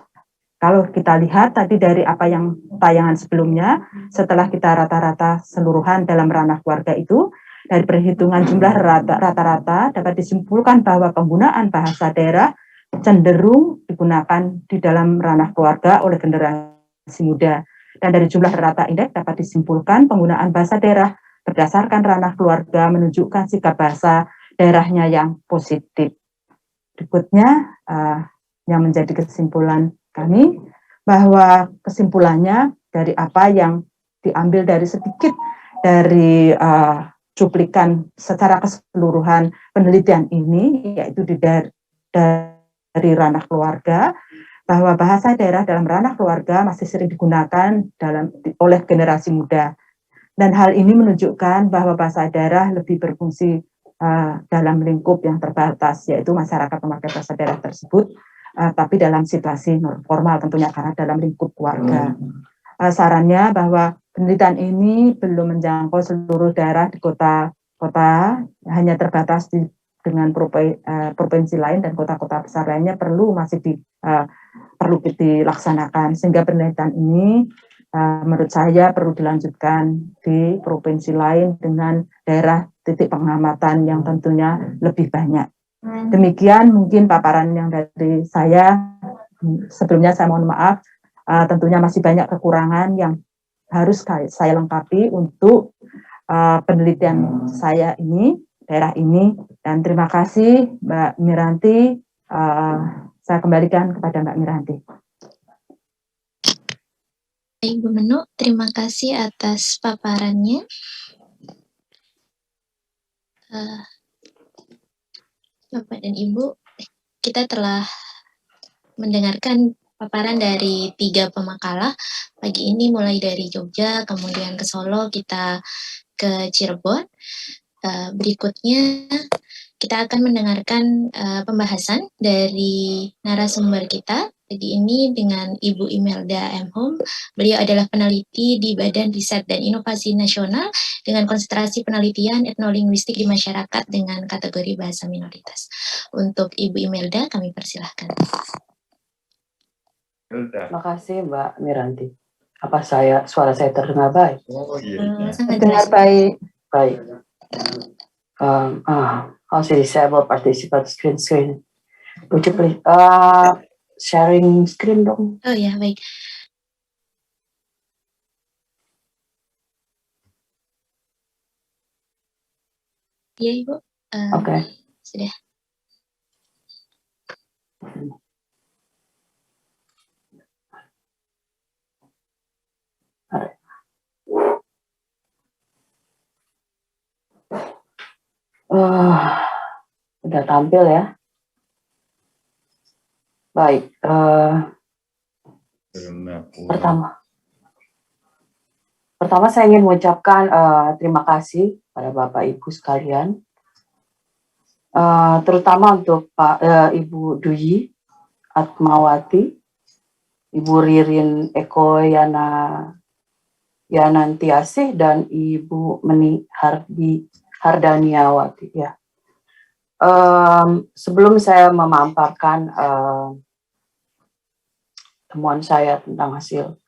kalau kita lihat tadi dari apa yang tayangan sebelumnya, setelah kita rata-rata seluruhan dalam ranah keluarga itu, dari perhitungan jumlah rata-rata dapat disimpulkan bahwa penggunaan bahasa daerah cenderung digunakan di dalam ranah keluarga oleh generasi muda. Dan dari jumlah rata indeks dapat disimpulkan penggunaan bahasa daerah berdasarkan ranah keluarga menunjukkan sikap bahasa daerahnya yang positif. Berikutnya yang menjadi kesimpulan kami, bahwa kesimpulannya dari apa yang diambil dari sedikit dari cuplikan secara keseluruhan penelitian ini, yaitu dari ranah keluarga, bahwa bahasa daerah dalam ranah keluarga masih sering digunakan oleh generasi muda. Dan hal ini menunjukkan bahwa bahasa daerah lebih berfungsi dalam lingkup yang terbatas, yaitu masyarakat memakai bahasa daerah tersebut, tapi dalam situasi formal tentunya karena dalam lingkup keluarga. Sarannya bahwa penelitian ini belum menjangkau seluruh daerah di kota-kota, hanya terbatas dengan provinsi lain, dan kota-kota besar lainnya perlu dilaksanakan, sehingga penelitian ini menurut saya perlu dilanjutkan di provinsi lain dengan daerah titik pengamatan yang tentunya lebih banyak. Demikian mungkin paparan yang dari saya. Sebelumnya saya mohon maaf, tentunya masih banyak kekurangan yang harus saya lengkapi untuk penelitian saya ini, daerah ini. Dan terima kasih Mbak Miranti. Saya kembalikan kepada Mbak Miranti. Ibu Menu, terima kasih atas paparannya. Bapak dan Ibu, kita telah mendengarkan paparan dari 3 pemakalah pagi ini, mulai dari Jogja, kemudian ke Solo, kita ke Cirebon. Berikutnya kita akan mendengarkan pembahasan dari narasumber kita pagi ini dengan Ibu Imelda M. Hum. Beliau adalah peneliti di Badan Riset dan Inovasi Nasional dengan konsentrasi penelitian etnolinguistik di masyarakat dengan kategori bahasa minoritas. Untuk Ibu Imelda, kami persilahkan. Terima kasih Mbak Miranti. Apa suara saya terdengar baik? Oh, iya. Sangat Dengar jelas. baik. Baik. Also disable participant screen. Would you please sharing screen dong? Oh ya, baik. Iya Ibu. Oke. Sudah. Udah tampil ya. Baik. Pertama saya ingin mengucapkan terima kasih pada Bapak Ibu sekalian, terutama untuk Ibu Dwi Atmawati, Ibu Ririn Eko Yanantiasih, dan Ibu Meni Hardaniawati. Ya. Sebelum saya memaparkan temuan saya tentang hasil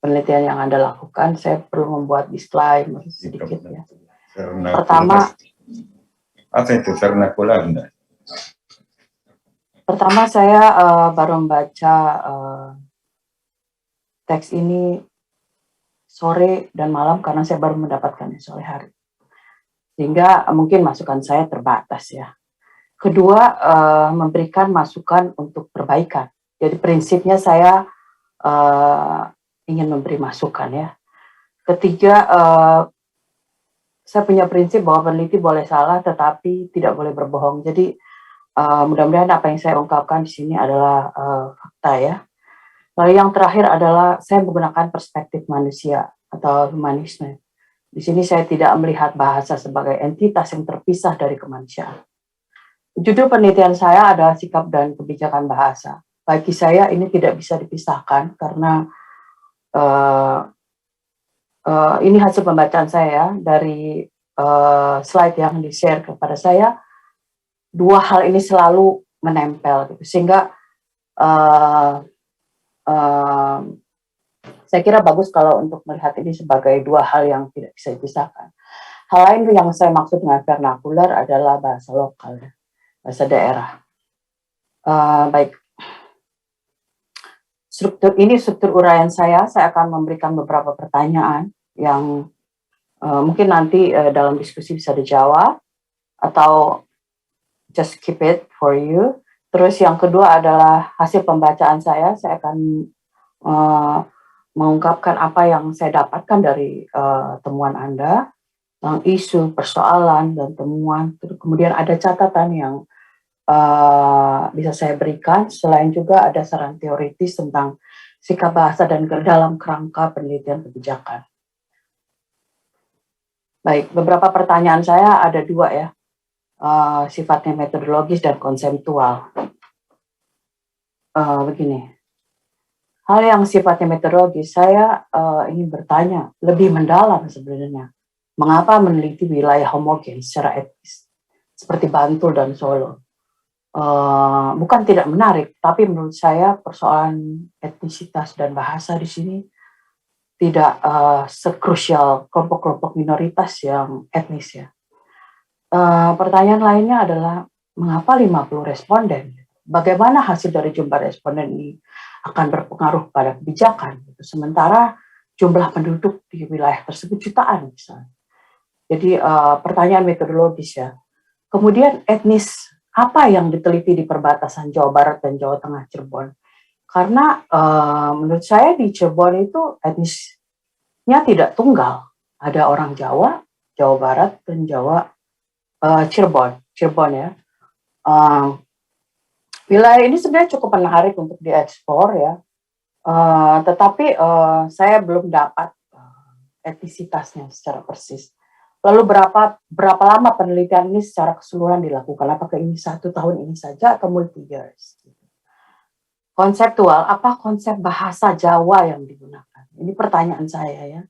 penelitian yang Anda lakukan. Saya perlu membuat disclaimer sedikit ya. Pertama, apa itu vernakular? Pertama saya baru membaca teks ini sore dan malam karena saya baru mendapatkannya sore hari. Sehingga mungkin masukan saya terbatas ya. Kedua, memberikan masukan untuk perbaikan. Jadi prinsipnya saya ingin memberi masukan ya. Ketiga, saya punya prinsip bahwa peneliti boleh salah tetapi tidak boleh berbohong. Jadi mudah-mudahan apa yang saya ungkapkan di sini adalah fakta ya. Lalu yang terakhir adalah saya menggunakan perspektif manusia atau humanisme. Di sini saya tidak melihat bahasa sebagai entitas yang terpisah dari kemanusiaan. Judul penelitian saya adalah sikap dan kebijakan bahasa. Bagi saya ini tidak bisa dipisahkan karena ini hasil pembacaan saya dari slide yang di-share kepada saya. Dua hal ini selalu menempel, gitu. Sehingga saya kira bagus kalau untuk melihat ini sebagai dua hal yang tidak bisa dipisahkan. Hal lain yang saya maksud dengan vernakular adalah bahasa lokal, bahasa daerah. Baik, struktur uraian saya akan memberikan beberapa pertanyaan yang mungkin nanti dalam diskusi bisa dijawab atau just keep it for you. Terus yang kedua adalah hasil pembacaan saya akan mengungkapkan apa yang saya dapatkan dari temuan Anda, tentang isu, persoalan, dan temuan. Kemudian ada catatan yang bisa saya berikan, selain juga ada saran teoritis tentang sikap bahasa dan dalam kerangka penelitian kebijakan. Baik, beberapa pertanyaan saya ada dua ya. Sifatnya metodologis dan konseptual. Begini, hal yang sifatnya metodologis, saya ingin bertanya lebih mendalam sebenarnya. Mengapa meneliti wilayah homogen secara etnis, seperti Bantul dan Solo? Bukan tidak menarik, tapi menurut saya persoalan etnisitas dan bahasa di sini tidak sekrusial kelompok-kelompok minoritas yang etnis ya. Pertanyaan lainnya adalah mengapa 50 responden? Bagaimana hasil dari jumlah responden ini akan berpengaruh pada kebijakan? Sementara jumlah penduduk di wilayah tersebut jutaan misalnya. Jadi pertanyaan metodologis ya. Kemudian etnis apa yang diteliti di perbatasan Jawa Barat dan Jawa Tengah Cirebon? Karena menurut saya di Cirebon itu etnisnya tidak tunggal. Ada orang Jawa, Jawa Barat, dan Cirebon ya. Wilayah ini sebenarnya cukup menarik untuk dieksplor ya, tetapi saya belum dapat etnisitasnya secara persis. Lalu berapa lama penelitian ini secara keseluruhan dilakukan? Apakah ini 1 tahun ini saja atau multi years? Konseptual, apa konsep bahasa Jawa yang digunakan? Ini pertanyaan saya ya.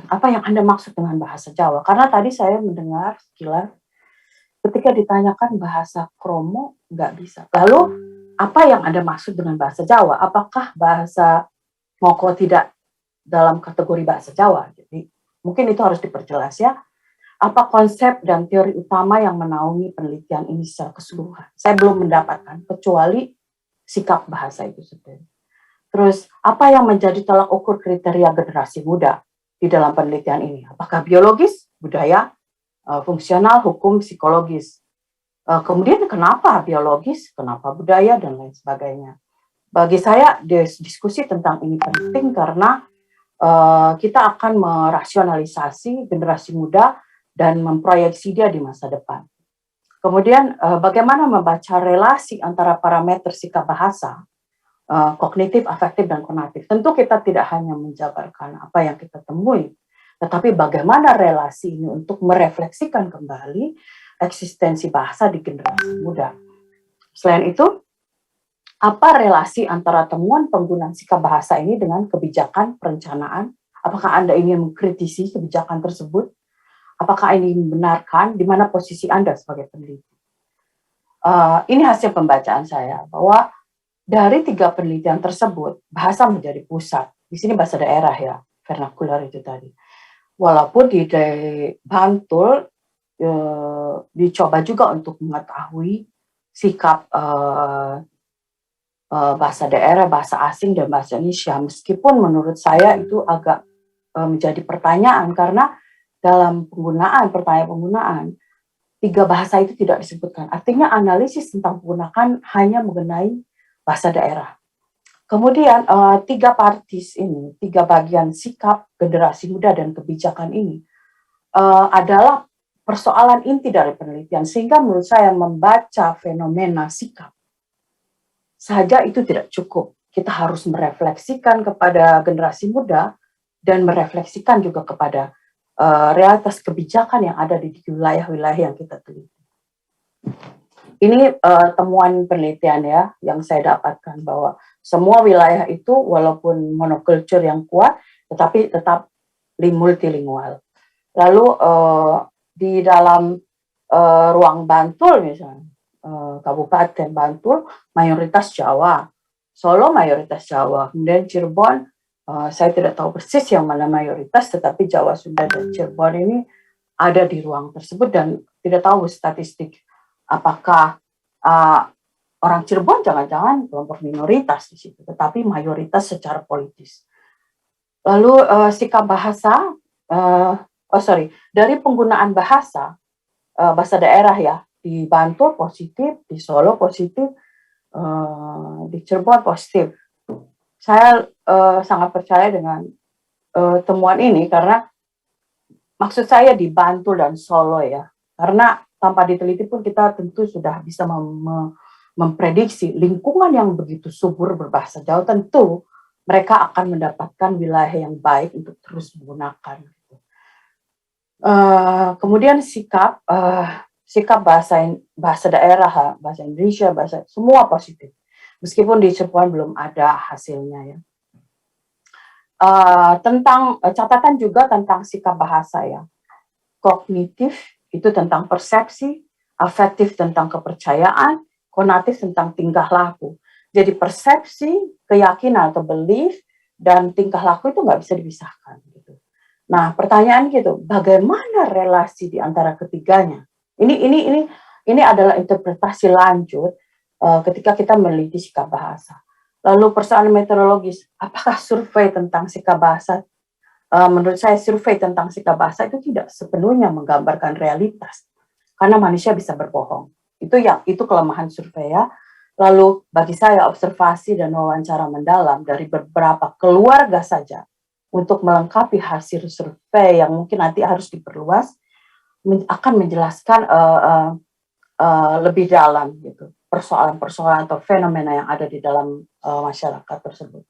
Apa yang Anda maksud dengan bahasa Jawa? Karena tadi saya mendengar sekilas ketika ditanyakan bahasa Kromo nggak bisa. Lalu apa yang Anda maksud dengan bahasa Jawa? Apakah bahasa Moko tidak dalam kategori bahasa Jawa? Jadi mungkin itu harus diperjelas ya. Apa konsep dan teori utama yang menaungi penelitian ini secara keseluruhan? Saya belum mendapatkan kecuali sikap bahasa itu sendiri. Terus apa yang menjadi tolak ukur kriteria generasi muda di dalam penelitian ini? Apakah biologis, budaya, fungsional, hukum, psikologis? Kemudian kenapa biologis, kenapa budaya, dan lain sebagainya. Bagi saya diskusi tentang ini penting karena kita akan merasionalisasi generasi muda dan memproyeksi dia di masa depan. Kemudian bagaimana membaca relasi antara parameter sikap bahasa, kognitif, afektif, dan konatif. Tentu kita tidak hanya menjabarkan apa yang kita temui, tetapi bagaimana relasi ini untuk merefleksikan kembali eksistensi bahasa di generasi muda. Selain itu, apa relasi antara temuan penggunaan sikap bahasa ini dengan kebijakan perencanaan? Apakah Anda ingin mengkritisi kebijakan tersebut? Apakah ini membenarkan di mana posisi Anda sebagai peneliti? Ini hasil pembacaan saya, bahwa dari 3 penelitian tersebut, bahasa menjadi pusat. Di sini bahasa daerah ya, vernakular itu tadi. Walaupun di Bantul dicoba juga untuk mengetahui sikap bahasa daerah, bahasa asing, dan bahasa Indonesia. Meskipun menurut saya itu agak menjadi pertanyaan, karena dalam pertanyaan penggunaan, 3 bahasa itu tidak disebutkan. Artinya analisis tentang penggunaan hanya mengenai bahasa daerah. Kemudian 3 partis ini, 3 bagian sikap, generasi muda, dan kebijakan ini adalah persoalan inti dari penelitian. Sehingga menurut saya membaca fenomena sikap saja itu tidak cukup. Kita harus merefleksikan kepada generasi muda dan merefleksikan juga kepada realitas kebijakan yang ada di wilayah-wilayah yang kita teliti. Ini temuan penelitian ya yang saya dapatkan, bahwa semua wilayah itu walaupun monokultur yang kuat, tetapi tetap multilingual. Lalu di dalam ruang Bantul misalnya, Kabupaten Bantul mayoritas Jawa, Solo mayoritas Jawa, kemudian Cirebon saya tidak tahu persis yang mana mayoritas, tetapi Jawa, Sunda, dan Cirebon ini ada di ruang tersebut, dan tidak tahu statistik apakah orang Cirebon jangan-jangan kelompok minoritas di situ, tetapi mayoritas secara politis. Lalu sikap bahasa, dari penggunaan bahasa daerah ya, di Bantul positif, di Solo positif, di Cirebon positif. Saya sangat percaya dengan temuan ini, karena maksud saya di Bantul dan Solo ya, karena tanpa diteliti pun kita tentu sudah bisa memprediksi lingkungan yang begitu subur berbahasa Jawa, tentu mereka akan mendapatkan wilayah yang baik untuk terus menggunakan. Kemudian sikap bahasa daerah, bahasa Indonesia, bahasa semua positif. Meskipun di Cirebon belum ada hasilnya ya. Tentang catatan juga tentang sikap bahasa ya. Kognitif itu tentang persepsi, afektif tentang kepercayaan, konatif tentang tingkah laku. Jadi persepsi, keyakinan atau belief, dan tingkah laku itu nggak bisa dipisahkan. Gitu. Nah, pertanyaan gitu, bagaimana relasi di antara ketiganya? Ini adalah interpretasi lanjut ketika kita meneliti sikap bahasa. Lalu persoalan meteorologis, apakah survei tentang sikap bahasa? Menurut saya survei tentang sikap bahasa itu tidak sepenuhnya menggambarkan realitas, karena manusia bisa berbohong. Itu kelemahan survei ya. Lalu bagi saya observasi dan wawancara mendalam dari beberapa keluarga saja untuk melengkapi hasil survei yang mungkin nanti harus diperluas akan menjelaskan lebih dalam gitu persoalan-persoalan atau fenomena yang ada di dalam masyarakat tersebut.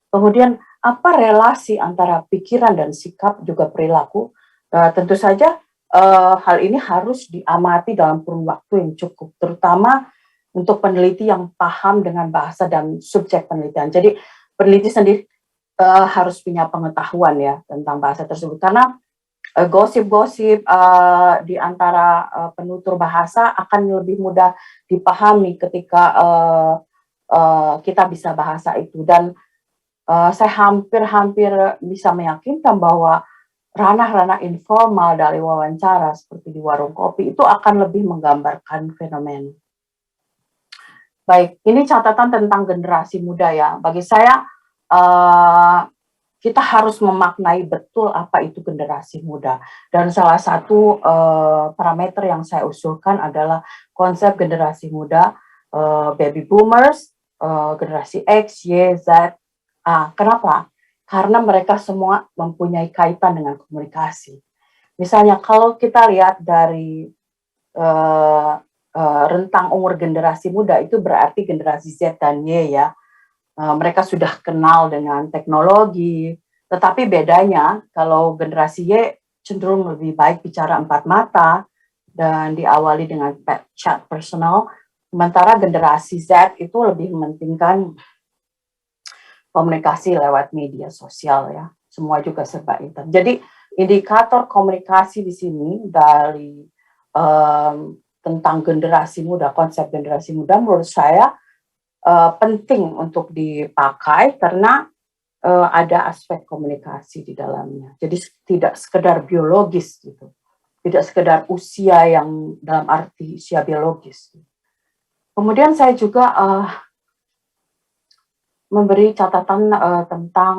Kemudian apa relasi antara pikiran dan sikap juga perilaku? Tentu saja hal ini harus diamati dalam kurun waktu yang cukup, terutama untuk peneliti yang paham dengan bahasa dan subjek penelitian. Jadi peneliti sendiri harus punya pengetahuan ya tentang bahasa tersebut, karena gosip-gosip di antara penutur bahasa akan lebih mudah dipahami ketika kita bisa bahasa itu. Dan saya hampir bisa meyakinkan bahwa ranah-ranah informal dari wawancara seperti di warung kopi itu akan lebih menggambarkan fenomena. Baik, ini catatan tentang generasi muda ya. Bagi saya kita harus memaknai betul apa itu generasi muda. Dan salah satu parameter yang saya usulkan adalah konsep generasi muda, baby boomers, generasi X, Y, Z. Kenapa? Karena mereka semua mempunyai kaitan dengan komunikasi. Misalnya kalau kita lihat dari rentang umur generasi muda, itu berarti generasi Z dan Y ya. Mereka sudah kenal dengan teknologi, tetapi bedanya kalau generasi Y cenderung lebih baik bicara empat mata dan diawali dengan chat personal, sementara generasi Z itu lebih mementingkan komunikasi lewat media sosial ya, semua juga serba internet. Jadi indikator komunikasi di sini dari tentang generasi muda, konsep generasi muda menurut saya penting untuk dipakai karena ada aspek komunikasi di dalamnya. Jadi tidak sekedar biologis gitu, tidak sekedar usia yang dalam arti usia biologis. Kemudian saya juga memberi catatan tentang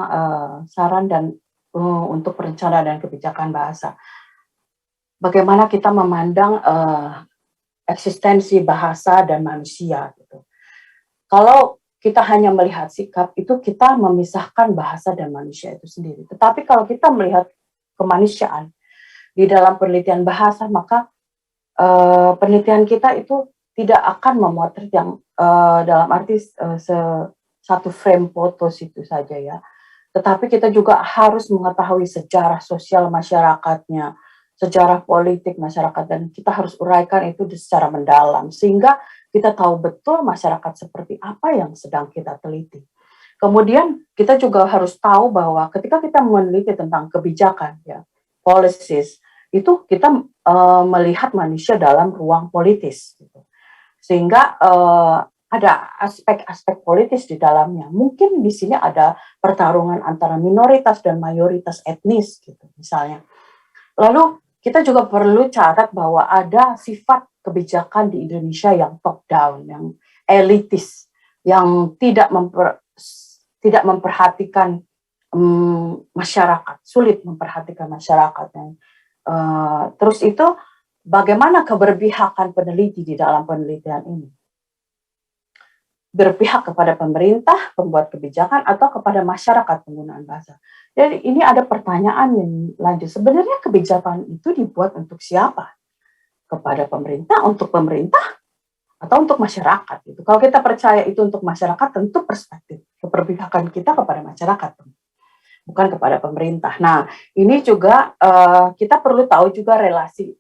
saran dan untuk perencanaan dan kebijakan bahasa. Bagaimana kita memandang eksistensi bahasa dan manusia gitu. Kalau kita hanya melihat sikap, itu kita memisahkan bahasa dan manusia itu sendiri. Tetapi kalau kita melihat kemanusiaan di dalam penelitian bahasa, maka penelitian kita itu tidak akan memotret yang dalam arti satu frame foto situ saja ya. Tetapi kita juga harus mengetahui sejarah sosial masyarakatnya, sejarah politik masyarakat, dan kita harus uraikan itu secara mendalam sehingga kita tahu betul masyarakat seperti apa yang sedang kita teliti. Kemudian kita juga harus tahu bahwa ketika kita meneliti tentang kebijakan, ya, policies, itu kita melihat manusia dalam ruang politis, gitu. Sehingga ada aspek-aspek politis di dalamnya. Mungkin di sini ada pertarungan antara minoritas dan mayoritas etnis, gitu, misalnya. Lalu kita juga perlu catat bahwa ada sifat kebijakan di Indonesia yang top down, yang elitis, yang tidak memperhatikan masyarakat, sulit memperhatikan masyarakat. Terus itu bagaimana keberpihakan peneliti di dalam penelitian ini? Berpihak kepada pemerintah, pembuat kebijakan, atau kepada masyarakat penggunaan bahasa. Jadi ini ada pertanyaan yang lanjut. Sebenarnya kebijakan itu dibuat untuk siapa? Kepada pemerintah, untuk pemerintah, atau untuk masyarakat? Gitu. Kalau kita percaya itu untuk masyarakat, tentu perspektif keberpihakan kita kepada masyarakat, bukan kepada pemerintah. Nah, ini juga kita perlu tahu juga relasi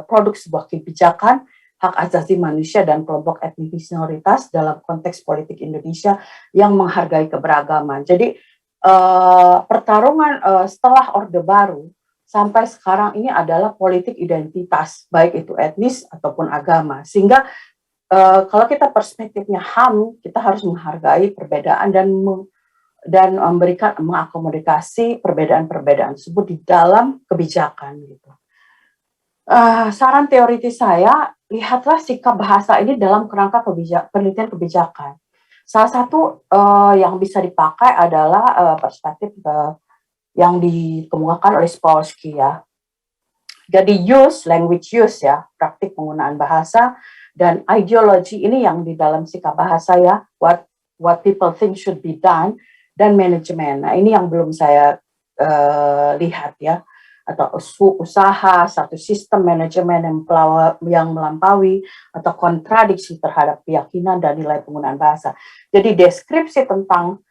produk sebuah kebijakan hak asasi manusia dan kelompok etnis minoritas dalam konteks politik Indonesia yang menghargai keberagaman. Jadi pertarungan setelah Orde Baru sampai sekarang ini adalah politik identitas, baik itu etnis ataupun agama. Sehingga kalau kita perspektifnya HAM, kita harus menghargai perbedaan dan memberikan mengakomodasi perbedaan-perbedaan tersebut di dalam kebijakan gitu. Saran teoritis saya, lihatlah sikap bahasa ini dalam kerangka penelitian kebijakan. Salah satu yang bisa dipakai adalah perspektif yang dikemukakan oleh Spolsky ya. Jadi language use ya, praktik penggunaan bahasa, dan ideologi ini yang di dalam sikap bahasa ya, what people think should be done, dan manajemen. Nah ini yang belum saya lihat ya, atau usaha, satu sistem manajemen yang melampaui, atau kontradiksi terhadap keyakinan dan nilai penggunaan bahasa. Jadi deskripsi tentang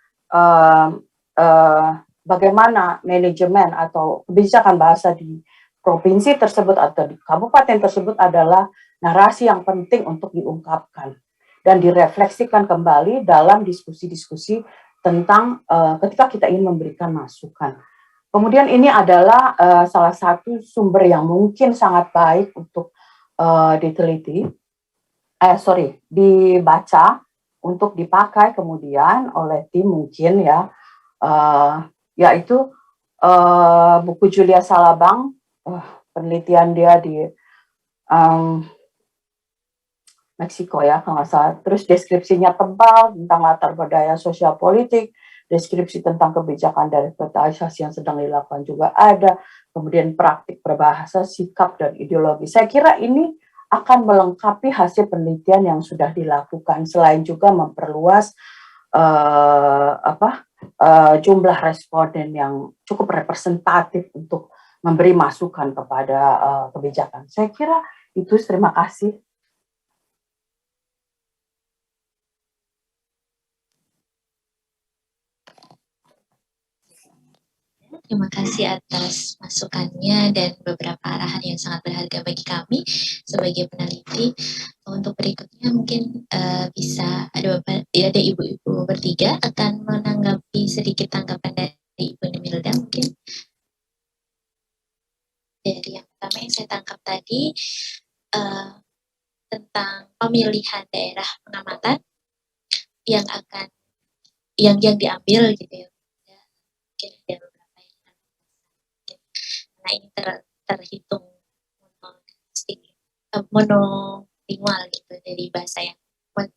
bagaimana manajemen atau kebijakan bahasa di provinsi tersebut atau di kabupaten tersebut adalah narasi yang penting untuk diungkapkan dan direfleksikan kembali dalam diskusi-diskusi tentang ketika kita ingin memberikan masukan. Kemudian ini adalah salah satu sumber yang mungkin sangat baik untuk dibaca untuk dipakai kemudian oleh tim mungkin ya, yaitu buku Julia Salabang, penelitian dia di Meksiko ya kalau nggak salah. Terus deskripsinya tebal tentang latar budaya sosial politik, deskripsi tentang kebijakan dari revitalisasi yang sedang dilakukan juga ada, kemudian praktik berbahasa, sikap, dan ideologi. Saya kira ini akan melengkapi hasil penelitian yang sudah dilakukan, selain juga memperluas jumlah responden yang cukup representatif untuk memberi masukan kepada kebijakan. Saya kira itu, terima kasih. Terima kasih atas masukannya dan beberapa arahan yang sangat berharga bagi kami sebagai peneliti. Untuk berikutnya mungkin bisa ada ibu-ibu bertiga akan menanggapi sedikit tanggapan dari Ibu Nimilda mungkin. Dari yang pertama yang saya tangkap tadi tentang pemilihan daerah pengamatan. yang diambil gitu ya. Mungkin ada beberapa yang karena ini terhitung monolingual gitu, dari bahasa yang kuat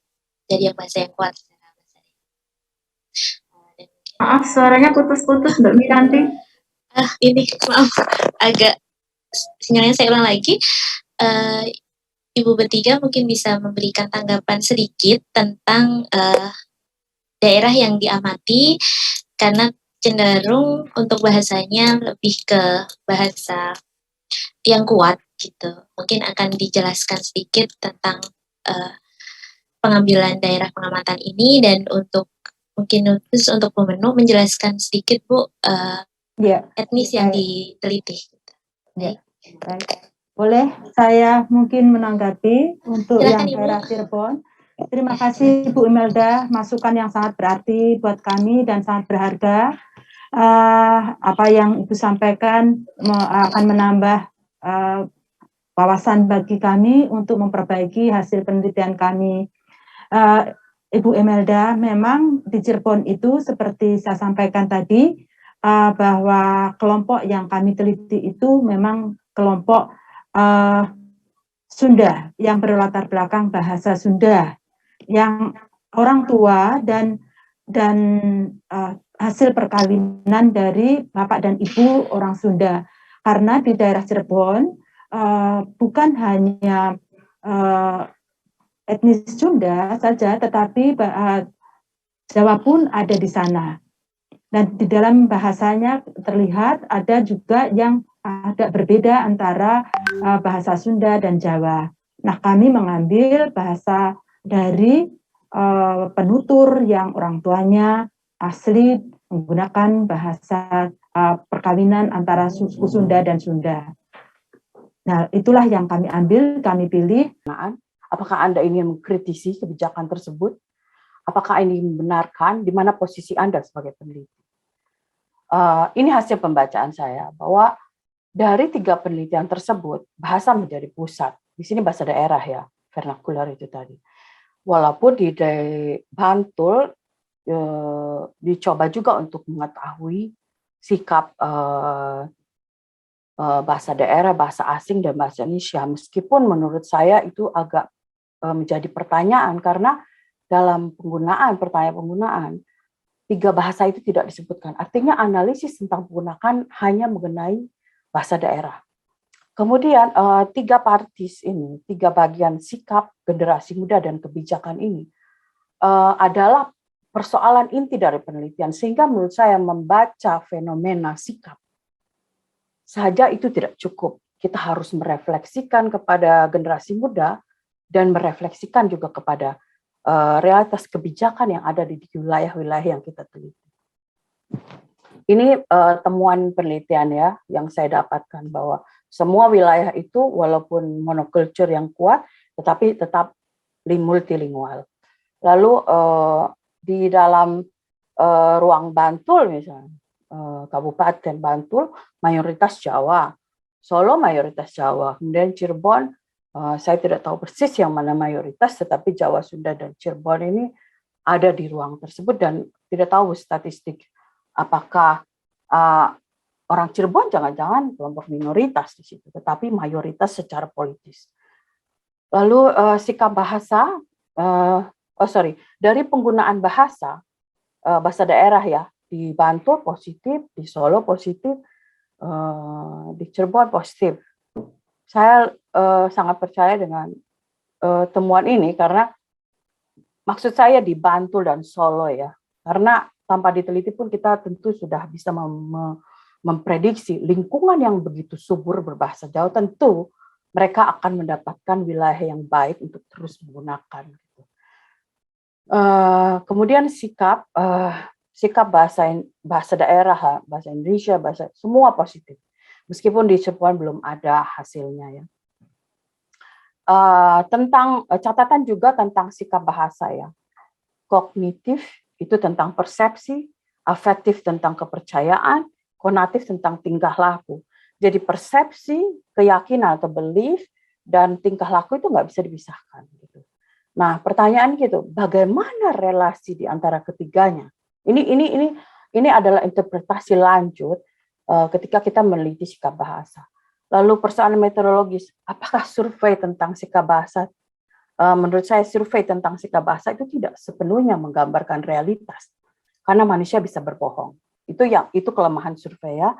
secara bahasa daerah. Maaf, suaranya putus-putus Mbak Miranti. Ini maaf, agak sinyalnya saya ulang lagi. Ibu bertiga mungkin bisa memberikan tanggapan sedikit tentang daerah yang diamati, karena cenderung untuk bahasanya lebih ke bahasa yang kuat gitu. Mungkin akan dijelaskan sedikit tentang pengambilan daerah pengamatan ini, dan untuk Bu Menuk menjelaskan sedikit Bu etnis yang diteliti. Ya. Baik. Boleh saya mungkin menanggapi untuk Silakan, yang Ibu. daerah Cirebon. Terima kasih Bu Imelda, masukan yang sangat berarti buat kami dan sangat berharga. Apa yang Ibu sampaikan akan menambah wawasan bagi kami untuk memperbaiki hasil penelitian kami. Ibu Imelda, memang di Cirebon itu seperti saya sampaikan tadi, bahwa kelompok yang kami teliti itu memang kelompok Sunda yang berlatar belakang bahasa Sunda, yang orang tua dan hasil perkawinan dari bapak dan ibu orang Sunda. Karena di daerah Cirebon bukan hanya etnis Sunda saja, tetapi Jawa pun ada di sana. Dan di dalam bahasanya terlihat ada juga yang agak berbeda antara bahasa Sunda dan Jawa. Nah, kami mengambil bahasa dari penutur yang orang tuanya asli menggunakan bahasa perkawinan antara suku Sunda dan Sunda. Nah, itulah yang kami ambil, kami pilih. Apakah Anda ingin mengkritisi kebijakan tersebut? Apakah ini membenarkan di mana posisi Anda sebagai peneliti? Ini hasil pembacaan saya, bahwa dari 3 penelitian tersebut, bahasa menjadi pusat. Di sini bahasa daerah ya, vernakular itu tadi. Walaupun di Bantul dicoba juga untuk mengetahui sikap bahasa daerah, bahasa asing, dan bahasa Indonesia. Meskipun menurut saya itu agak menjadi pertanyaan, karena dalam pertanyaan penggunaan, 3 bahasa itu tidak disebutkan. Artinya analisis tentang penggunaan hanya mengenai bahasa daerah. Kemudian 3 partis ini, 3 bagian sikap generasi muda dan kebijakan ini adalah persoalan inti dari penelitian, sehingga menurut saya membaca fenomena sikap saja itu tidak cukup. Kita harus merefleksikan kepada generasi muda dan merefleksikan juga kepada realitas kebijakan yang ada di wilayah-wilayah yang kita teliti. Ini temuan penelitian ya yang saya dapatkan, bahwa semua wilayah itu walaupun monokultur yang kuat, tetapi tetap multilingual. Lalu di dalam ruang Bantul misalnya, Kabupaten Bantul mayoritas Jawa, Solo mayoritas Jawa, kemudian Cirebon saya tidak tahu persis yang mana mayoritas, tetapi Jawa, Sunda, dan Cirebon ini ada di ruang tersebut, dan tidak tahu statistik apakah orang Cirebon jangan-jangan kelompok minoritas di situ, tetapi mayoritas secara politis. Lalu sikap bahasa, dari penggunaan bahasa daerah ya, di Bantul positif, di Solo positif, di Cirebon positif. Saya sangat percaya dengan temuan ini, karena maksud saya di Bantul dan Solo ya, karena tanpa diteliti pun kita tentu sudah bisa memprediksi lingkungan yang begitu subur berbahasa Jawa, tentu mereka akan mendapatkan wilayah yang baik untuk terus menggunakan. Kemudian sikap bahasa daerah, bahasa Indonesia, bahasa semua positif. Meskipun di Cirebon belum ada hasilnya ya. Tentang catatan juga tentang sikap bahasa ya. Kognitif itu tentang persepsi, afektif tentang kepercayaan, konatif tentang tingkah laku. Jadi persepsi, keyakinan atau belief, dan tingkah laku itu nggak bisa dipisahkan. Gitu. Nah, pertanyaan gitu, bagaimana relasi di antara ketiganya? Ini adalah interpretasi lanjut ketika kita meneliti sikap bahasa. Lalu persoalan metodologis, apakah survei tentang sikap bahasa? Menurut saya survei tentang sikap bahasa itu tidak sepenuhnya menggambarkan realitas, karena manusia bisa berbohong. Itu kelemahan survei ya.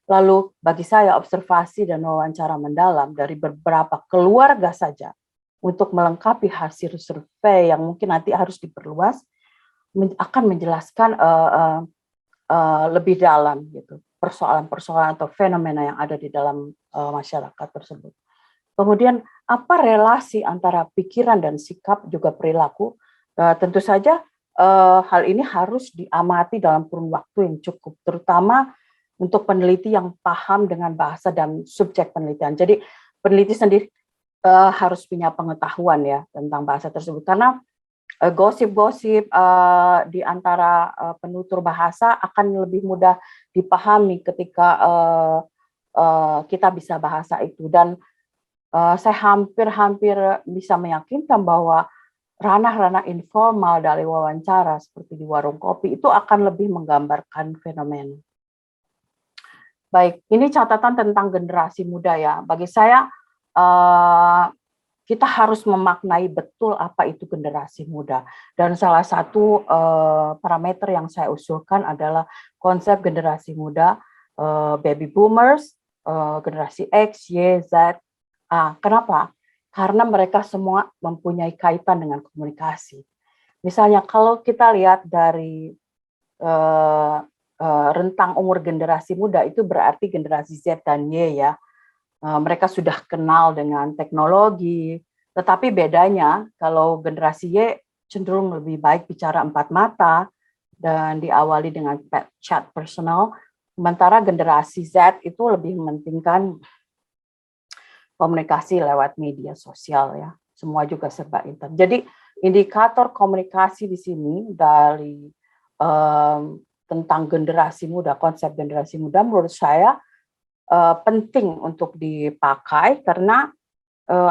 Lalu bagi saya observasi dan wawancara mendalam dari beberapa keluarga saja untuk melengkapi hasil survei yang mungkin nanti harus diperluas akan menjelaskan lebih dalam gitu persoalan-persoalan atau fenomena yang ada di dalam masyarakat tersebut. Kemudian apa relasi antara pikiran dan sikap juga perilaku? Tentu saja hal ini harus diamati dalam kurun waktu yang cukup, terutama untuk peneliti yang paham dengan bahasa dan subjek penelitian. Jadi peneliti sendiri harus punya pengetahuan ya tentang bahasa tersebut, karena gosip-gosip di antara penutur bahasa akan lebih mudah dipahami ketika kita bisa bahasa itu. Dan saya hampir bisa meyakinkan bahwa ranah-ranah informal dari wawancara seperti di warung kopi itu akan lebih menggambarkan fenomena. Baik, ini catatan tentang generasi muda ya. Bagi saya kita harus memaknai betul apa itu generasi muda. Dan salah satu parameter yang saya usulkan adalah konsep generasi muda, baby boomers, generasi X, Y, Z. Kenapa? Karena mereka semua mempunyai kaitan dengan komunikasi. Misalnya kalau kita lihat dari rentang umur generasi muda, itu berarti generasi Z dan Y ya. Mereka sudah kenal dengan teknologi, tetapi bedanya kalau generasi Y cenderung lebih baik bicara empat mata dan diawali dengan chat personal, sementara generasi Z itu lebih mementingkan komunikasi lewat media sosial ya. Semua juga serba internet. Jadi indikator komunikasi di sini dari tentang generasi muda, konsep generasi muda menurut saya penting untuk dipakai karena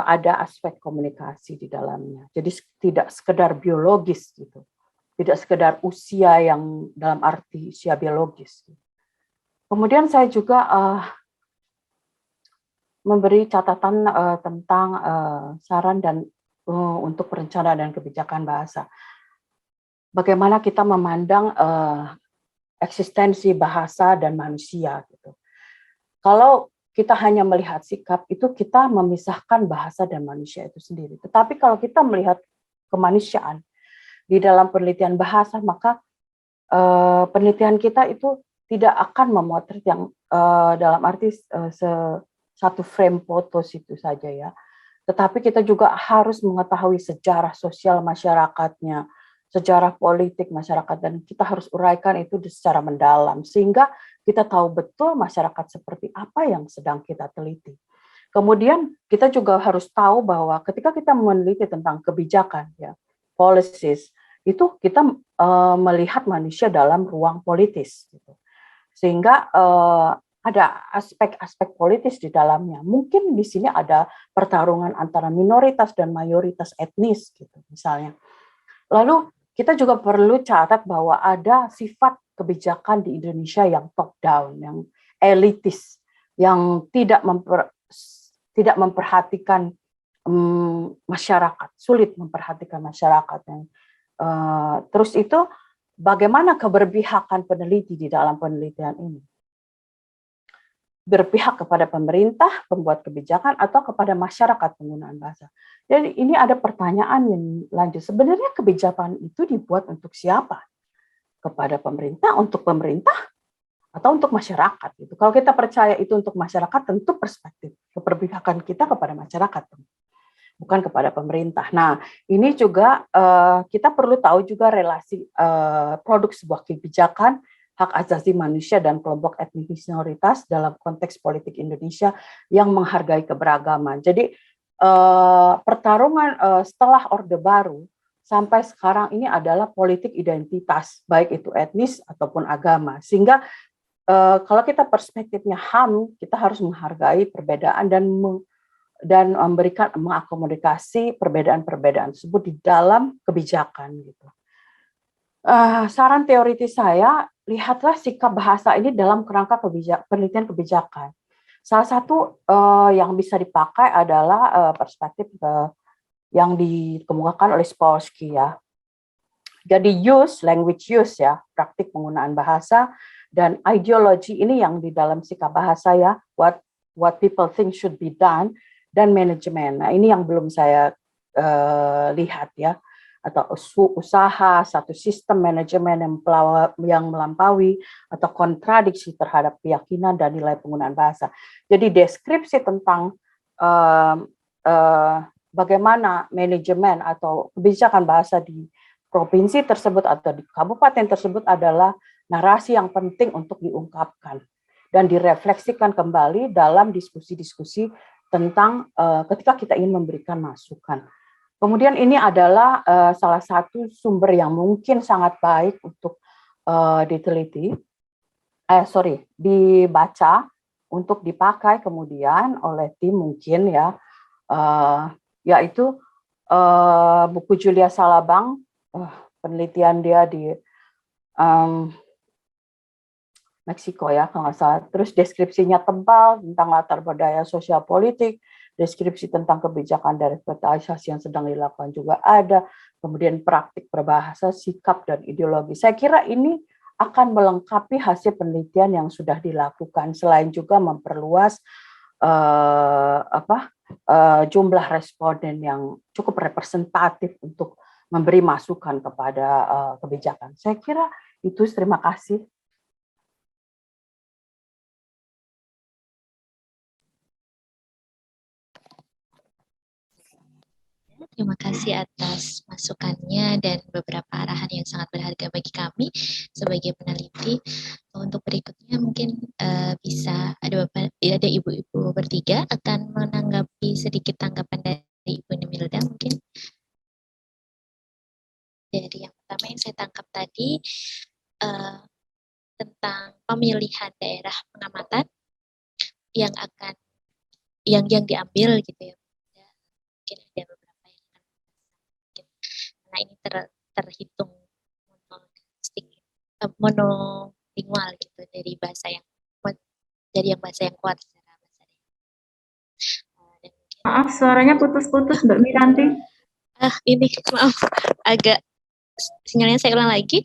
ada aspek komunikasi di dalamnya. Jadi tidak sekedar biologis gitu, tidak sekedar usia yang dalam arti usia biologis. Kemudian saya juga memberi catatan tentang saran dan untuk perencanaan dan kebijakan bahasa. Bagaimana kita memandang eksistensi bahasa dan manusia gitu. Kalau kita hanya melihat sikap, itu kita memisahkan bahasa dan manusia itu sendiri. Tetapi kalau kita melihat kemanusiaan di dalam penelitian bahasa, maka penelitian kita itu tidak akan memotret yang dalam arti satu frame foto itu saja ya. Tetapi kita juga harus mengetahui sejarah sosial masyarakatnya, sejarah politik masyarakat, dan kita harus uraikan itu secara mendalam sehingga kita tahu betul masyarakat seperti apa yang sedang kita teliti. Kemudian kita juga harus tahu bahwa ketika kita meneliti tentang kebijakan ya, policies, itu kita melihat manusia dalam ruang politis gitu. Sehingga ada aspek-aspek politis di dalamnya. Mungkin di sini ada pertarungan antara minoritas dan mayoritas etnis gitu misalnya. Lalu kita juga perlu catat bahwa ada sifat kebijakan di Indonesia yang top down, yang elitis, yang tidak memperhatikan masyarakat, sulit memperhatikan masyarakat. Terus itu bagaimana keberpihakan peneliti di dalam penelitian ini? Berpihak kepada pemerintah, pembuat kebijakan, atau kepada masyarakat penggunaan bahasa. Jadi ini ada pertanyaan yang lanjut. Sebenarnya kebijakan itu dibuat untuk siapa? Kepada pemerintah, untuk pemerintah, atau untuk masyarakat? Gitu. Kalau kita percaya itu untuk masyarakat, tentu perspektif keberpihakan kita kepada masyarakat, bukan kepada pemerintah. Nah, ini juga kita perlu tahu juga relasi produk sebuah kebijakan, hak asasi manusia dan kelompok etnis minoritas dalam konteks politik Indonesia yang menghargai keberagaman. Jadi pertarungan setelah Orde Baru sampai sekarang ini adalah politik identitas, baik itu etnis ataupun agama. Sehingga kalau kita perspektifnya HAM, kita harus menghargai perbedaan dan dan mengakomodasi perbedaan-perbedaan tersebut di dalam kebijakan gitu. Saran teoritis saya, lihatlah sikap bahasa ini dalam kerangka penelitian kebijakan. Salah satu yang bisa dipakai adalah perspektif yang dikemukakan oleh Spolsky ya. Jadi language use ya, praktik penggunaan bahasa, dan ideologi ini yang di dalam sikap bahasa ya, what people think should be done, dan manajemen. Nah ini yang belum saya lihat ya, atau usaha, satu sistem manajemen yang melampaui atau kontradiksi terhadap keyakinan dan nilai penggunaan bahasa. Jadi deskripsi tentang bagaimana manajemen atau kebijakan bahasa di provinsi tersebut atau di kabupaten tersebut adalah narasi yang penting untuk diungkapkan dan direfleksikan kembali dalam diskusi-diskusi tentang ketika kita ingin memberikan masukan. Kemudian ini adalah salah satu sumber yang mungkin sangat baik untuk dibaca untuk dipakai kemudian oleh tim mungkin ya, yaitu buku Julia Salabang, penelitian dia di Meksiko ya kalau nggak salah. Terus deskripsinya tebal tentang latar budaya sosial politik, deskripsi tentang kebijakan dari revitalisasi yang sedang dilakukan juga ada, kemudian praktik berbahasa, sikap, dan ideologi. Saya kira ini akan melengkapi hasil penelitian yang sudah dilakukan, selain juga memperluas jumlah responden yang cukup representatif untuk memberi masukan kepada kebijakan. Saya kira itu, terima kasih. Terima kasih atas masukannya dan beberapa arahan yang sangat berharga bagi kami sebagai peneliti. Untuk berikutnya mungkin bisa ada ibu-ibu bertiga akan menanggapi sedikit tanggapan dari Ibu Nimilda mungkin. Dari yang pertama yang saya tangkap tadi tentang pemilihan daerah pengamatan yang diambil gitu ya. Mungkin ada beberapa yang karena ini terhitung monolingual gitu dari yang bahasa yang kuat secara bahasa daerah. Maaf, suaranya putus-putus Mbak Miranti. Ini maaf agak sinyalnya, saya ulang lagi.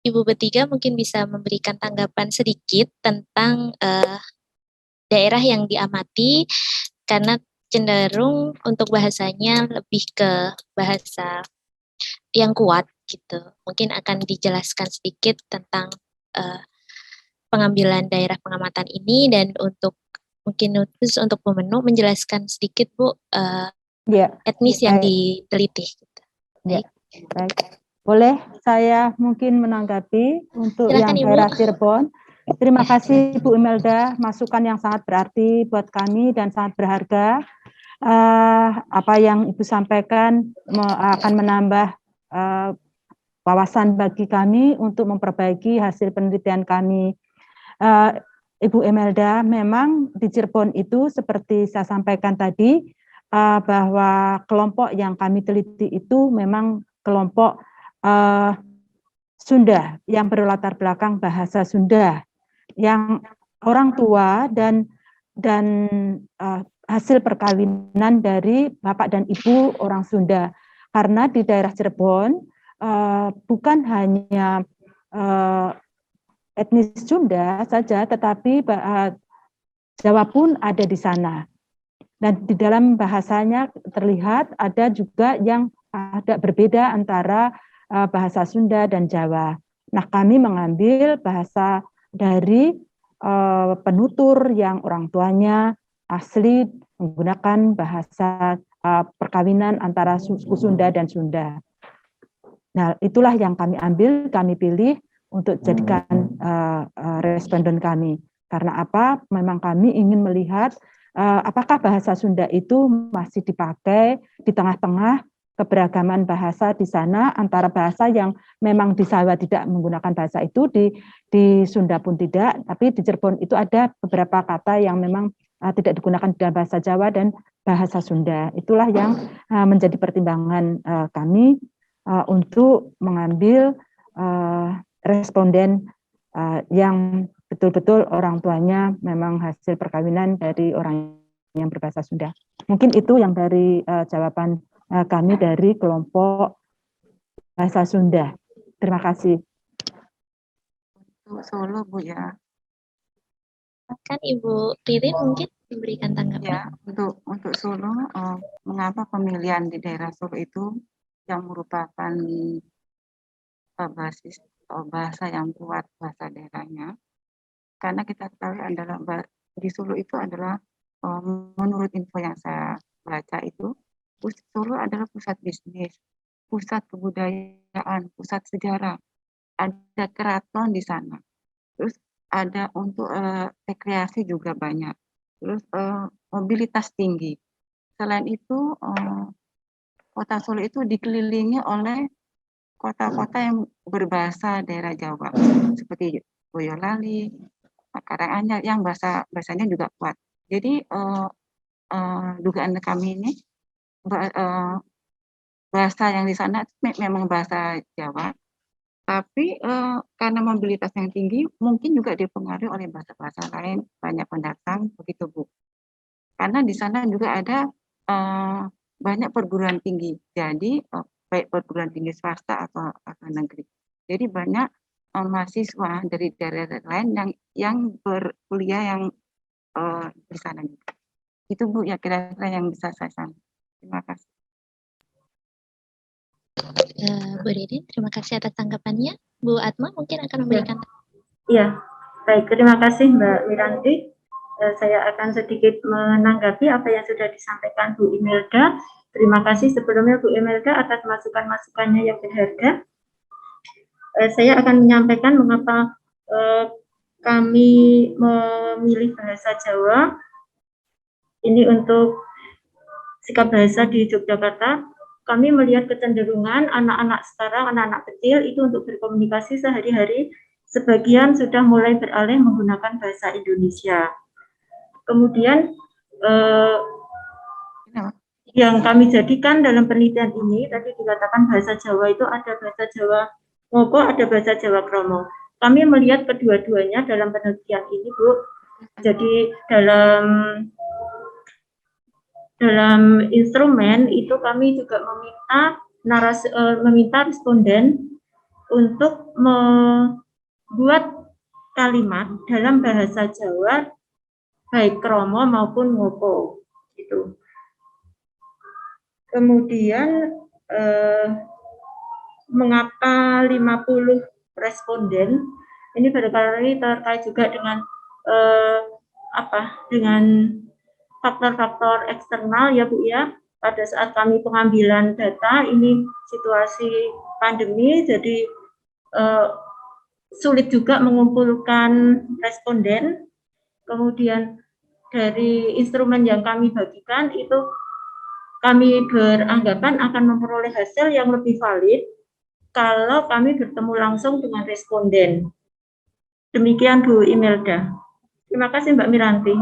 Ibu bertiga mungkin bisa memberikan tanggapan sedikit tentang daerah yang diamati, karena cenderung untuk bahasanya lebih ke bahasa yang kuat gitu. Mungkin akan dijelaskan sedikit tentang pengambilan daerah pengamatan ini, dan mungkin khusus untuk pemenu menjelaskan sedikit Bu etnis yang diteliti. Gitu. Baik. Boleh saya mungkin menanggapi untuk Silakan, yang daerah Cirebon. Terima kasih Bu Imelda, masukan yang sangat berarti buat kami dan sangat berharga. Apa yang Ibu sampaikan akan menambah wawasan bagi kami untuk memperbaiki hasil penelitian kami. Ibu Imelda, memang di Cirebon itu seperti saya sampaikan tadi, bahwa kelompok yang kami teliti itu memang kelompok Sunda yang berlatar belakang bahasa Sunda, yang orang tua dan hasil perkawinan dari bapak dan ibu orang Sunda. Karena di daerah Cirebon bukan hanya etnis Sunda saja, tetapi Jawa pun ada di sana. Dan di dalam bahasanya terlihat ada juga yang ada berbeda antara bahasa Sunda dan Jawa. Nah, kami mengambil bahasa dari penutur yang orang tuanya asli menggunakan bahasa perkawinan antara suku Sunda dan Sunda. Nah, itulah yang kami ambil, kami pilih untuk jadikan responden kami. Karena apa? Memang kami ingin melihat apakah bahasa Sunda itu masih dipakai di tengah-tengah keberagaman bahasa di sana, antara bahasa yang memang di Jawa tidak menggunakan bahasa itu, di Sunda pun tidak, tapi di Cirebon itu ada beberapa kata yang memang tidak digunakan dalam bahasa Jawa dan bahasa Sunda. Itulah yang menjadi pertimbangan kami untuk mengambil responden yang betul-betul orang tuanya memang hasil perkawinan dari orang yang berbahasa Sunda. Mungkin itu yang dari jawaban kami dari kelompok bahasa Sunda. Terima kasih. Untuk Solo, Bu, ya. Kan Ibu Ririn mungkin memberikan tanggapan. Ya, untuk Solo, mengapa pemilihan di daerah Solo itu yang merupakan basis bahasa yang kuat, bahasa daerahnya? Karena kita ketahui adalah di Solo itu adalah menurut info yang saya baca itu, Solo adalah pusat bisnis, pusat kebudayaan, pusat sejarah, ada keraton di sana. Terus ada untuk rekreasi juga banyak. Terus mobilitas tinggi. Selain itu, kota Solo itu dikelilingi oleh kota-kota yang berbahasa daerah Jawa, seperti Boyolali, Karanganyar, yang bahasanya juga kuat. Jadi dugaan kami ini bahasa yang di sana memang bahasa Jawa, tapi karena mobilitas yang tinggi, mungkin juga dipengaruhi oleh bahasa-bahasa lain, banyak pendatang, begitu Bu. Karena di sana juga ada banyak perguruan tinggi, jadi baik perguruan tinggi swasta atau negeri. Jadi banyak mahasiswa dari daerah lain yang berkuliah yang di sana. Itu Bu ya kira-kira yang bisa saya sampaikan. Terima kasih. Bu Ririn, terima kasih atas tanggapannya. Bu Atma mungkin akan memberikan. Iya, baik. Terima kasih Mbak Miranti. Saya akan sedikit menanggapi apa yang sudah disampaikan Bu Imelda. Terima kasih sebelumnya Bu Imelda atas masukan-masukannya yang berharga. Saya akan menyampaikan mengapa kami memilih bahasa Jawa. Ini untuk sikap bahasa di Yogyakarta. Kami melihat kecenderungan anak-anak sekarang, anak-anak kecil itu untuk berkomunikasi sehari-hari, sebagian sudah mulai beralih menggunakan bahasa Indonesia. Kemudian yang kami jadikan dalam penelitian ini, tadi dikatakan bahasa Jawa itu ada bahasa Jawa Ngoko, ada bahasa Jawa Kromo. Kami melihat kedua-duanya dalam penelitian ini, Bu. Jadi dalam instrumen itu kami juga meminta responden untuk membuat kalimat dalam bahasa Jawa baik Kromo maupun Ngoko gitu. Kemudian mengapa 50 responden ini barangkali terkait juga dengan dengan faktor-faktor eksternal ya Bu ya. Pada saat kami pengambilan data ini situasi pandemi, jadi sulit juga mengumpulkan responden. Kemudian dari instrumen yang kami bagikan itu kami beranggapan akan memperoleh hasil yang lebih valid kalau kami bertemu langsung dengan responden. Demikian Bu Imelda. Terima kasih Mbak Miranti.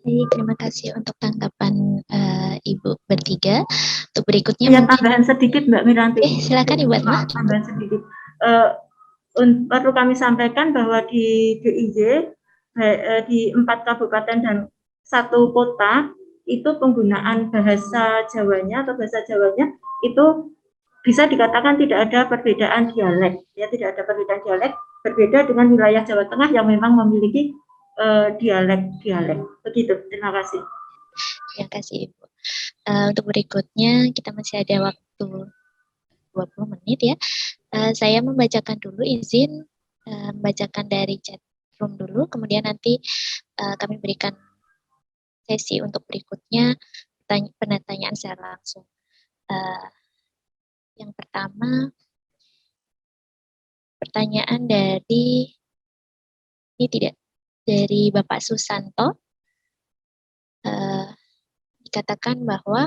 Baik, terima kasih untuk tanggapan Ibu bertiga. Untuk berikutnya ya, tambahan sedikit Mbak Miranti. Silakan Ibu Atma. Tambahan sedikit. Perlu kami sampaikan bahwa di DIY di 4 kabupaten dan 1 kota itu penggunaan bahasa Jawanya atau bahasa Jawanya itu bisa dikatakan tidak ada perbedaan dialek. Ya, tidak ada perbedaan dialek, berbeda dengan wilayah Jawa Tengah yang memang memiliki dialek-dialek. Begitu, terima kasih. Terima kasih Ibu. Untuk berikutnya kita masih ada waktu 20 menit ya. Saya membacakan dulu, izin membacakan dari chat room dulu, kemudian nanti kami berikan sesi untuk berikutnya penanyaan secara langsung. Yang pertama, pertanyaan dari dari Bapak Susanto, dikatakan bahwa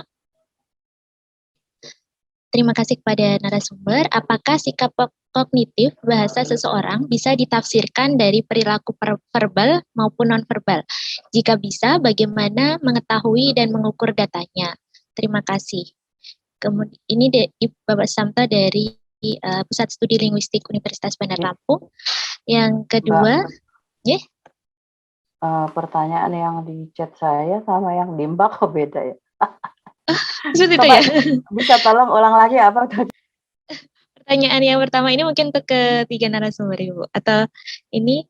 terima kasih kepada narasumber. Apakah sikap kognitif bahasa seseorang bisa ditafsirkan dari perilaku verbal maupun nonverbal? Jika bisa, bagaimana mengetahui dan mengukur datanya? Terima kasih. Kemudian ini Bapak Samta dari Pusat Studi Linguistik Universitas Bandar Lampung. Yang kedua, pertanyaan yang di chat saya sama yang di Mbak kok beda ya? Itu ya? Bisa tolong ulang lagi apa tadi? Pertanyaan yang pertama ini mungkin untuk ketiga narasumber Ibu. Atau ini,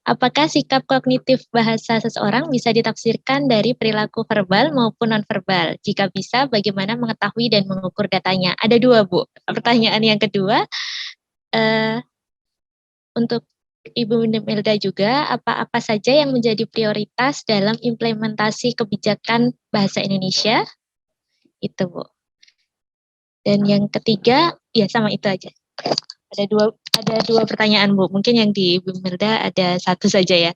apakah sikap kognitif bahasa seseorang bisa ditafsirkan dari perilaku verbal maupun nonverbal? Jika bisa, bagaimana mengetahui dan mengukur datanya? Ada dua, Bu. Pertanyaan yang kedua, untuk Ibu Melda juga, apa saja yang menjadi prioritas dalam implementasi kebijakan bahasa Indonesia? Itu, Bu. Dan yang ketiga, ya sama itu aja. Ada dua pertanyaan, Bu. Mungkin yang di Ibu Melda ada satu saja ya.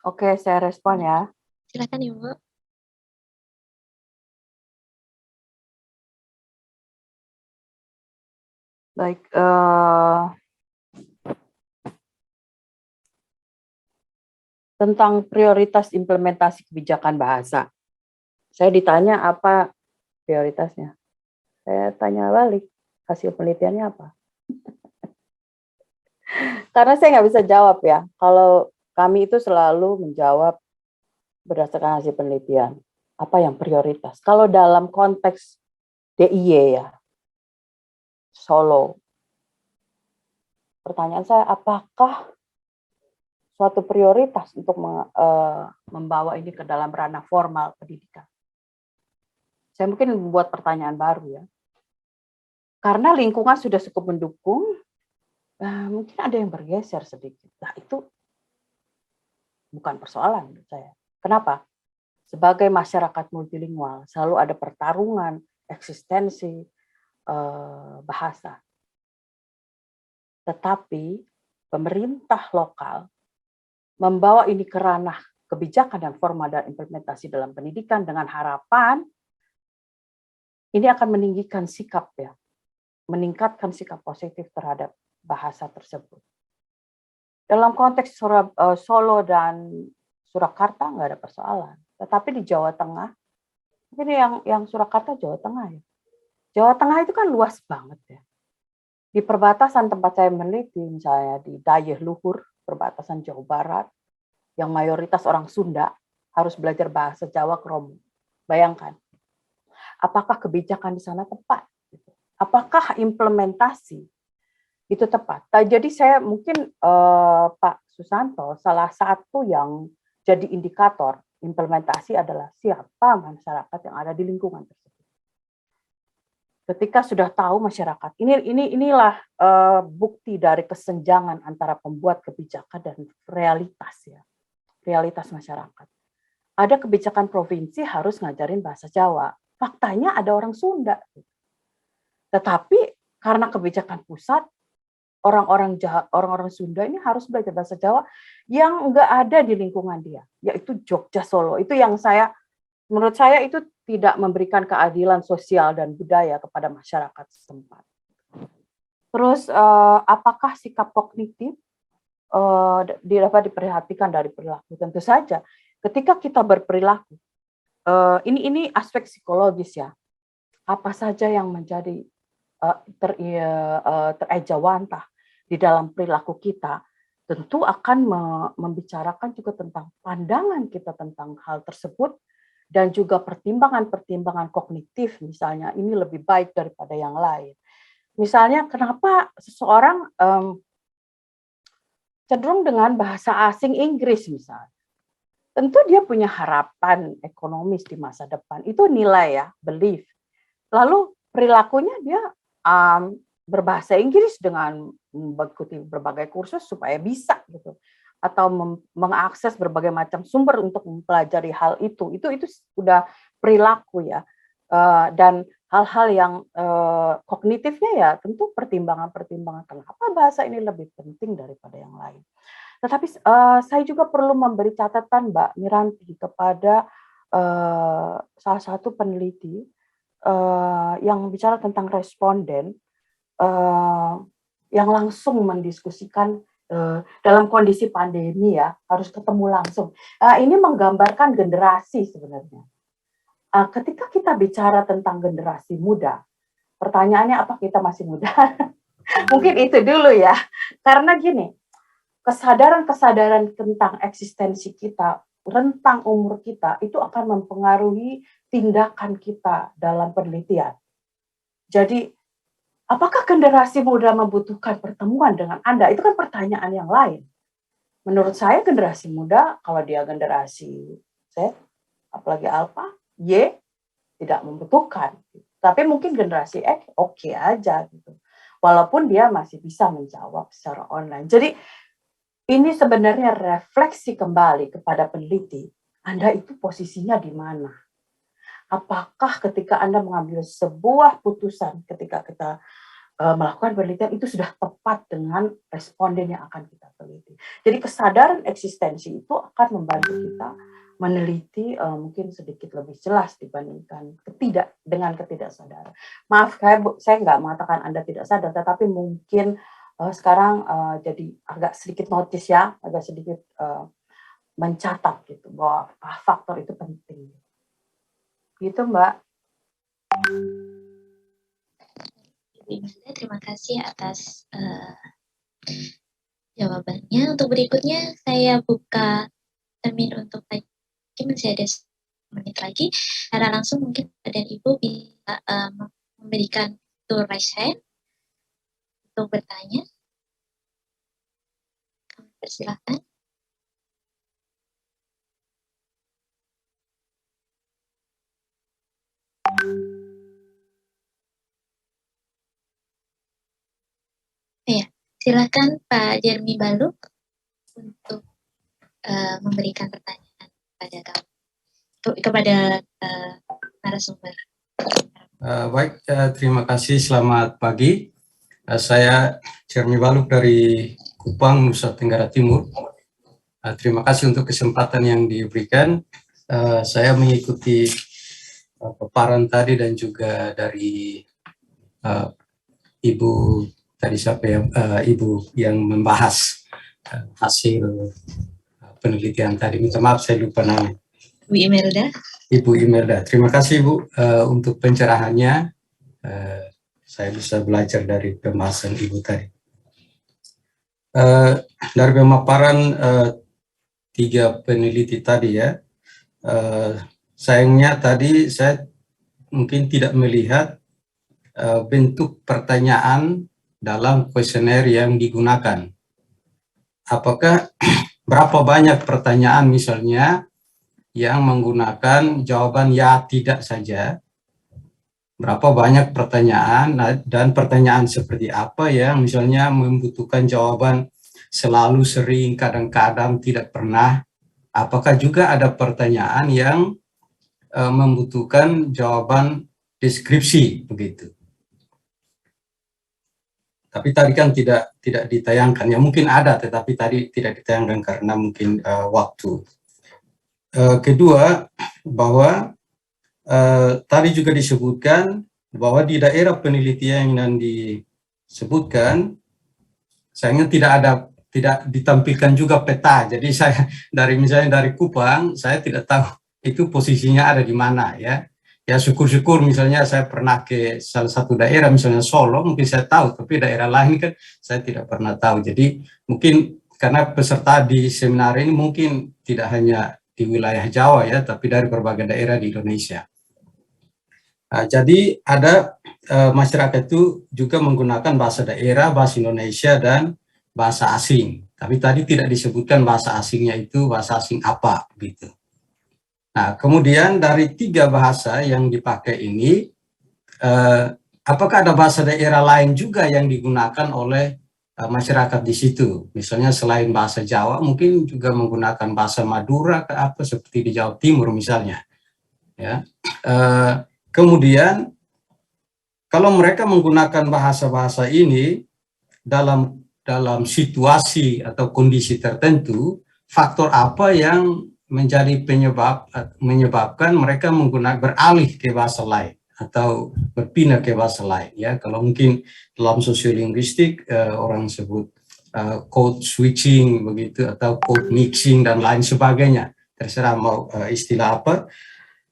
Oke, saya respon ya. Silakan, Ibu. Baik, tentang prioritas implementasi kebijakan bahasa. Saya ditanya apa prioritasnya. Saya tanya balik, hasil penelitiannya apa? Karena saya nggak bisa jawab ya. Kalau kami itu selalu menjawab berdasarkan hasil penelitian. Apa yang prioritas? Kalau dalam konteks DIY ya, Solo. Pertanyaan saya, apakah suatu prioritas untuk membawa ini ke dalam ranah formal pendidikan? Saya mungkin membuat pertanyaan baru ya. Karena lingkungan sudah cukup mendukung, mungkin ada yang bergeser sedikit. Nah, itu bukan persoalan menurut saya. Kenapa? Sebagai masyarakat multilingual, selalu ada pertarungan eksistensi bahasa. Tetapi pemerintah lokal membawa ini ke ranah kebijakan dan formal dan implementasi dalam pendidikan dengan harapan ini akan meninggikan sikap ya, meningkatkan sikap positif terhadap bahasa tersebut. Dalam konteks Solo dan Surakarta nggak ada persoalan, tetapi di Jawa Tengah, ini yang Surakarta Jawa Tengah ya. Jawa Tengah itu kan luas banget ya. Di perbatasan tempat saya meneliti, misalnya di Dayeh Luhur, perbatasan Jawa Barat, yang mayoritas orang Sunda harus belajar bahasa Jawa Kromo. Bayangkan, apakah kebijakan di sana tepat? Apakah implementasi itu tepat? Nah, jadi saya mungkin Pak Susanto, salah satu yang jadi indikator implementasi adalah siapa masyarakat yang ada di lingkungan tersebut. Ketika sudah tahu masyarakat, inilah bukti dari kesenjangan antara pembuat kebijakan dan realitas ya, realitas masyarakat. Ada kebijakan provinsi harus ngajarin bahasa Jawa, faktanya ada orang Sunda. Tetapi karena kebijakan pusat, orang-orang Sunda ini harus belajar bahasa Jawa yang nggak ada di lingkungan dia, yaitu Jogja Solo. Itu yang menurut saya itu tidak memberikan keadilan sosial dan budaya kepada masyarakat setempat. Terus apakah sikap kognitif dapat diperhatikan dari perilaku? Tentu saja, ketika kita berperilaku, ini aspek psikologis ya. Apa saja yang menjadi terejawantah di dalam perilaku kita, tentu akan membicarakan juga tentang pandangan kita tentang hal tersebut, dan juga pertimbangan-pertimbangan kognitif, misalnya ini lebih baik daripada yang lain. Misalnya, kenapa seseorang cenderung dengan bahasa asing Inggris misalnya. Tentu dia punya harapan ekonomis di masa depan. Itu nilai ya, belief. Lalu perilakunya dia berbahasa Inggris dengan mengikuti berbagai kursus supaya bisa gitu. Atau mengakses berbagai macam sumber untuk mempelajari hal itu sudah perilaku ya, dan hal-hal yang kognitifnya ya tentu pertimbangan-pertimbangan kenapa bahasa ini lebih penting daripada yang lain. Tetapi saya juga perlu memberi catatan Mbak Miranti kepada salah satu peneliti yang bicara tentang responden yang langsung mendiskusikan dalam kondisi pandemi ya, harus ketemu langsung. Ini menggambarkan generasi sebenarnya. Ketika kita bicara tentang generasi muda, pertanyaannya apa kita masih muda? Mungkin itu dulu ya. Karena gini, kesadaran-kesadaran tentang eksistensi kita, rentang umur kita, itu akan mempengaruhi tindakan kita dalam penelitian. Jadi, apakah generasi muda membutuhkan pertemuan dengan Anda? Itu kan pertanyaan yang lain. Menurut saya generasi muda, kalau dia generasi Z, apalagi Alpha, Y, tidak membutuhkan. Tapi mungkin generasi X oke aja gitu. Walaupun dia masih bisa menjawab secara online. Jadi ini sebenarnya refleksi kembali kepada peneliti. Anda itu posisinya di mana? Apakah ketika Anda mengambil sebuah putusan ketika kita melakukan penelitian itu sudah tepat dengan responden yang akan kita teliti. Jadi kesadaran eksistensi itu akan membantu kita meneliti mungkin sedikit lebih jelas dibandingkan dengan ketidaksadaran. Maaf, saya nggak mengatakan Anda tidak sadar, tetapi mungkin sekarang jadi agak sedikit notice ya, agak sedikit mencatat gitu bahwa faktor itu penting. Gitu Mbak. Terima kasih atas jawabannya. Untuk berikutnya saya buka termin untuk lagi, masih ada menit lagi. Secara langsung mungkin dan Ibu bisa memberikan tool raise hand untuk bertanya. Persilakan. Ya, silakan Pak Jeremy Baluk untuk memberikan pertanyaan kepada narasumber. Baik, terima kasih. Selamat pagi. Saya Jeremy Baluk dari Kupang, Nusa Tenggara Timur. Terima kasih untuk kesempatan yang diberikan. Saya mengikuti paparan tadi dan juga dari Ibu tadi siapa ya, Ibu yang membahas hasil penelitian tadi. Minta maaf saya lupa nama. Bu Imelda. Ibu Imelda. Terima kasih Bu untuk pencerahannya. Saya bisa belajar dari pembahasan Ibu tadi. Dari pemaparan 3 peneliti tadi ya, sayangnya tadi saya mungkin tidak melihat bentuk pertanyaan dalam kuesioner yang digunakan. Apakah berapa banyak pertanyaan misalnya yang menggunakan jawaban ya tidak saja, berapa banyak pertanyaan dan pertanyaan seperti apa yang misalnya membutuhkan jawaban selalu, sering, kadang-kadang, tidak pernah. Apakah juga ada pertanyaan yang membutuhkan jawaban deskripsi begitu. Tapi tadi kan tidak ditayangkan, ya mungkin ada tetapi tadi tidak ditayangkan karena mungkin waktu. Kedua, bahwa tadi juga disebutkan bahwa di daerah penelitian yang disebutkan, sayangnya tidak ditampilkan juga peta. Jadi saya misalnya dari Kupang, saya tidak tahu itu posisinya ada di mana ya. Ya syukur-syukur misalnya saya pernah ke salah satu daerah misalnya Solo, mungkin saya tahu, tapi daerah lain kan saya tidak pernah tahu. Jadi mungkin karena peserta di seminar ini mungkin tidak hanya di wilayah Jawa ya, tapi dari berbagai daerah di Indonesia. Jadi ada masyarakat itu juga menggunakan bahasa daerah, bahasa Indonesia, dan bahasa asing. Tapi tadi tidak disebutkan bahasa asingnya itu bahasa asing apa gitu. Nah, kemudian dari 3 bahasa yang dipakai ini, apakah ada bahasa daerah lain juga yang digunakan oleh masyarakat di situ? Misalnya selain bahasa Jawa, mungkin juga menggunakan bahasa Madura ke apa seperti di Jawa Timur misalnya. Ya. Kemudian kalau mereka menggunakan bahasa-bahasa ini dalam situasi atau kondisi tertentu, faktor apa yang menjadi menyebabkan mereka beralih ke bahasa lain atau berpindah ke bahasa lain, ya. Kalau mungkin dalam sosiolinguistik orang sebut code switching begitu, atau code mixing dan lain sebagainya, terserah mau istilah apa.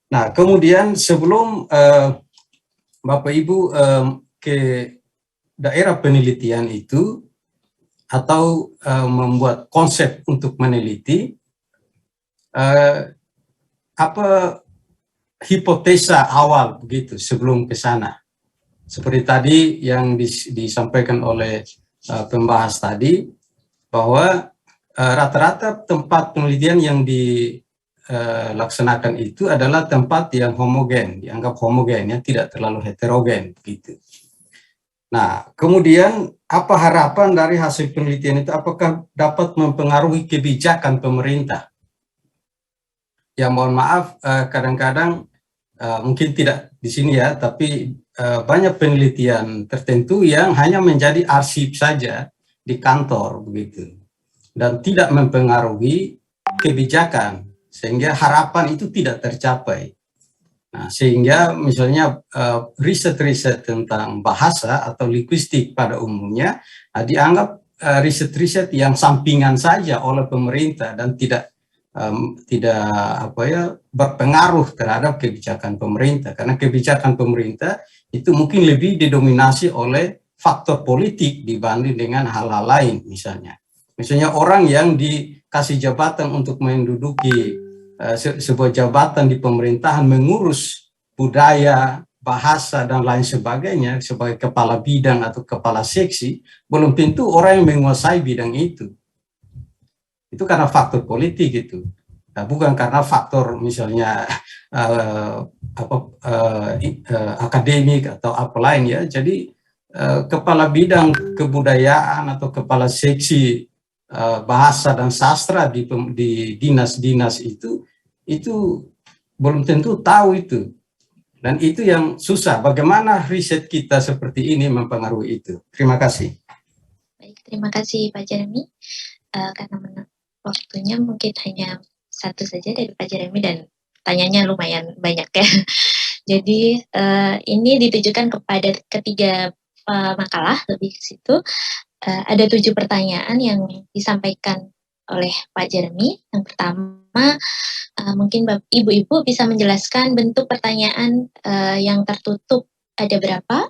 Nah, kemudian sebelum Bapak Ibu ke daerah penelitian itu atau membuat konsep untuk meneliti, apa hipotesa awal begitu sebelum ke sana? Seperti tadi yang disampaikan oleh pembahas tadi, bahwa rata-rata tempat penelitian yang dilaksanakan itu adalah tempat yang homogen, dianggap homogen, ya, tidak terlalu heterogen begitu. Nah, kemudian apa harapan dari hasil penelitian itu? Apakah dapat mempengaruhi kebijakan pemerintah? Ya, mohon maaf, kadang-kadang mungkin tidak di sini ya, tapi banyak penelitian tertentu yang hanya menjadi arsip saja di kantor begitu, dan tidak mempengaruhi kebijakan, sehingga harapan itu tidak tercapai. Nah, sehingga misalnya riset-riset tentang bahasa atau linguistik pada umumnya dianggap riset-riset yang sampingan saja oleh pemerintah dan tidak berpengaruh terhadap kebijakan pemerintah, karena kebijakan pemerintah itu mungkin lebih didominasi oleh faktor politik dibanding dengan hal-hal lain. Misalnya orang yang dikasih jabatan untuk menduduki sebuah jabatan di pemerintahan mengurus budaya, bahasa dan lain sebagainya sebagai kepala bidang atau kepala seksi, belum tentu orang yang menguasai bidang itu. Itu karena faktor politik itu, nah, bukan karena faktor misalnya akademik atau apa lain, ya. Jadi kepala bidang kebudayaan atau kepala seksi bahasa dan sastra di dinas-dinas itu belum tentu tahu itu, dan itu yang susah. Bagaimana riset kita seperti ini mempengaruhi itu? Terima kasih. Baik, terima kasih Pak Jeremy. Karena waktunya mungkin hanya satu saja dari Pak Jeremy dan tanyanya lumayan banyak, ya. Jadi ini ditujukan kepada ketiga makalah, lebih ke situ. Ada 7 pertanyaan yang disampaikan oleh Pak Jeremy. Yang pertama, mungkin Ibu-Ibu bisa menjelaskan bentuk pertanyaan yang tertutup ada berapa,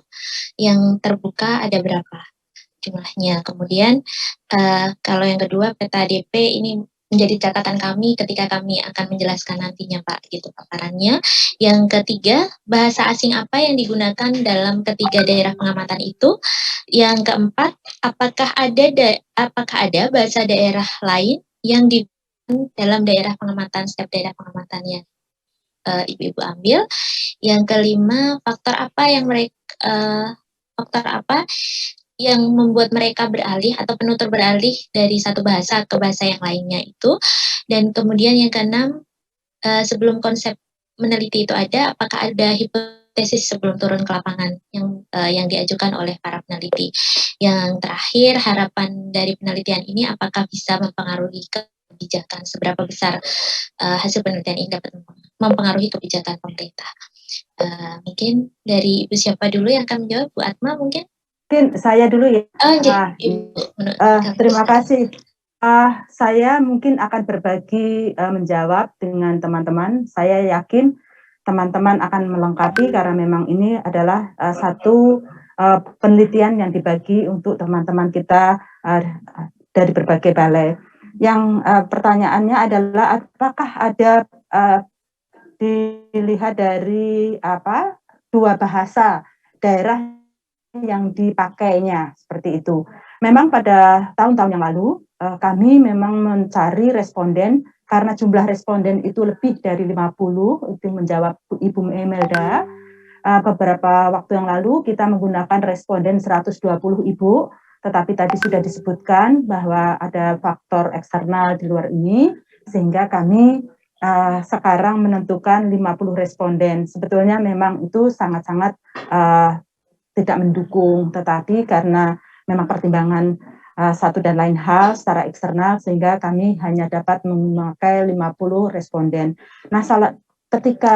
yang terbuka ada berapa jumlahnya. Kemudian kalau yang kedua, peta DP ini menjadi catatan kami ketika kami akan menjelaskan nantinya, Pak, gitu paparannya. Yang ketiga, bahasa asing apa yang digunakan dalam ketiga daerah pengamatan itu. Yang keempat, apakah ada bahasa daerah lain yang digunakan dalam daerah pengamatan, setiap daerah pengamatannya Ibu-Ibu ambil. Yang kelima, faktor apa yang membuat mereka beralih atau penutur beralih dari satu bahasa ke bahasa yang lainnya itu. Dan kemudian yang keenam, sebelum konsep meneliti itu ada, apakah ada hipotesis sebelum turun ke lapangan yang diajukan oleh para peneliti. Yang terakhir, harapan dari penelitian ini apakah bisa mempengaruhi kebijakan, seberapa besar hasil penelitian ini dapat mempengaruhi kebijakan pemerintah. Mungkin dari Ibu siapa dulu yang akan menjawab? Bu Atma mungkin? Mungkin saya dulu ya. Terima kasih. Saya mungkin akan berbagi menjawab dengan teman-teman. Saya yakin teman-teman akan melengkapi karena memang ini adalah satu penelitian yang dibagi untuk teman-teman kita dari berbagai balai. Yang pertanyaannya adalah apakah ada dilihat dari dua bahasa daerah yang dipakainya seperti itu. Memang pada tahun-tahun yang lalu kami memang mencari responden karena jumlah responden itu lebih dari 50, itu menjawab Ibu Imelda. Beberapa waktu yang lalu kita menggunakan responden 120 Ibu, tetapi tadi sudah disebutkan bahwa ada faktor eksternal di luar ini sehingga kami sekarang menentukan 50 responden. Sebetulnya memang itu sangat-sangat tidak mendukung, tetapi karena memang pertimbangan satu dan lain hal secara eksternal sehingga kami hanya dapat memakai 50 responden. Nah, ketika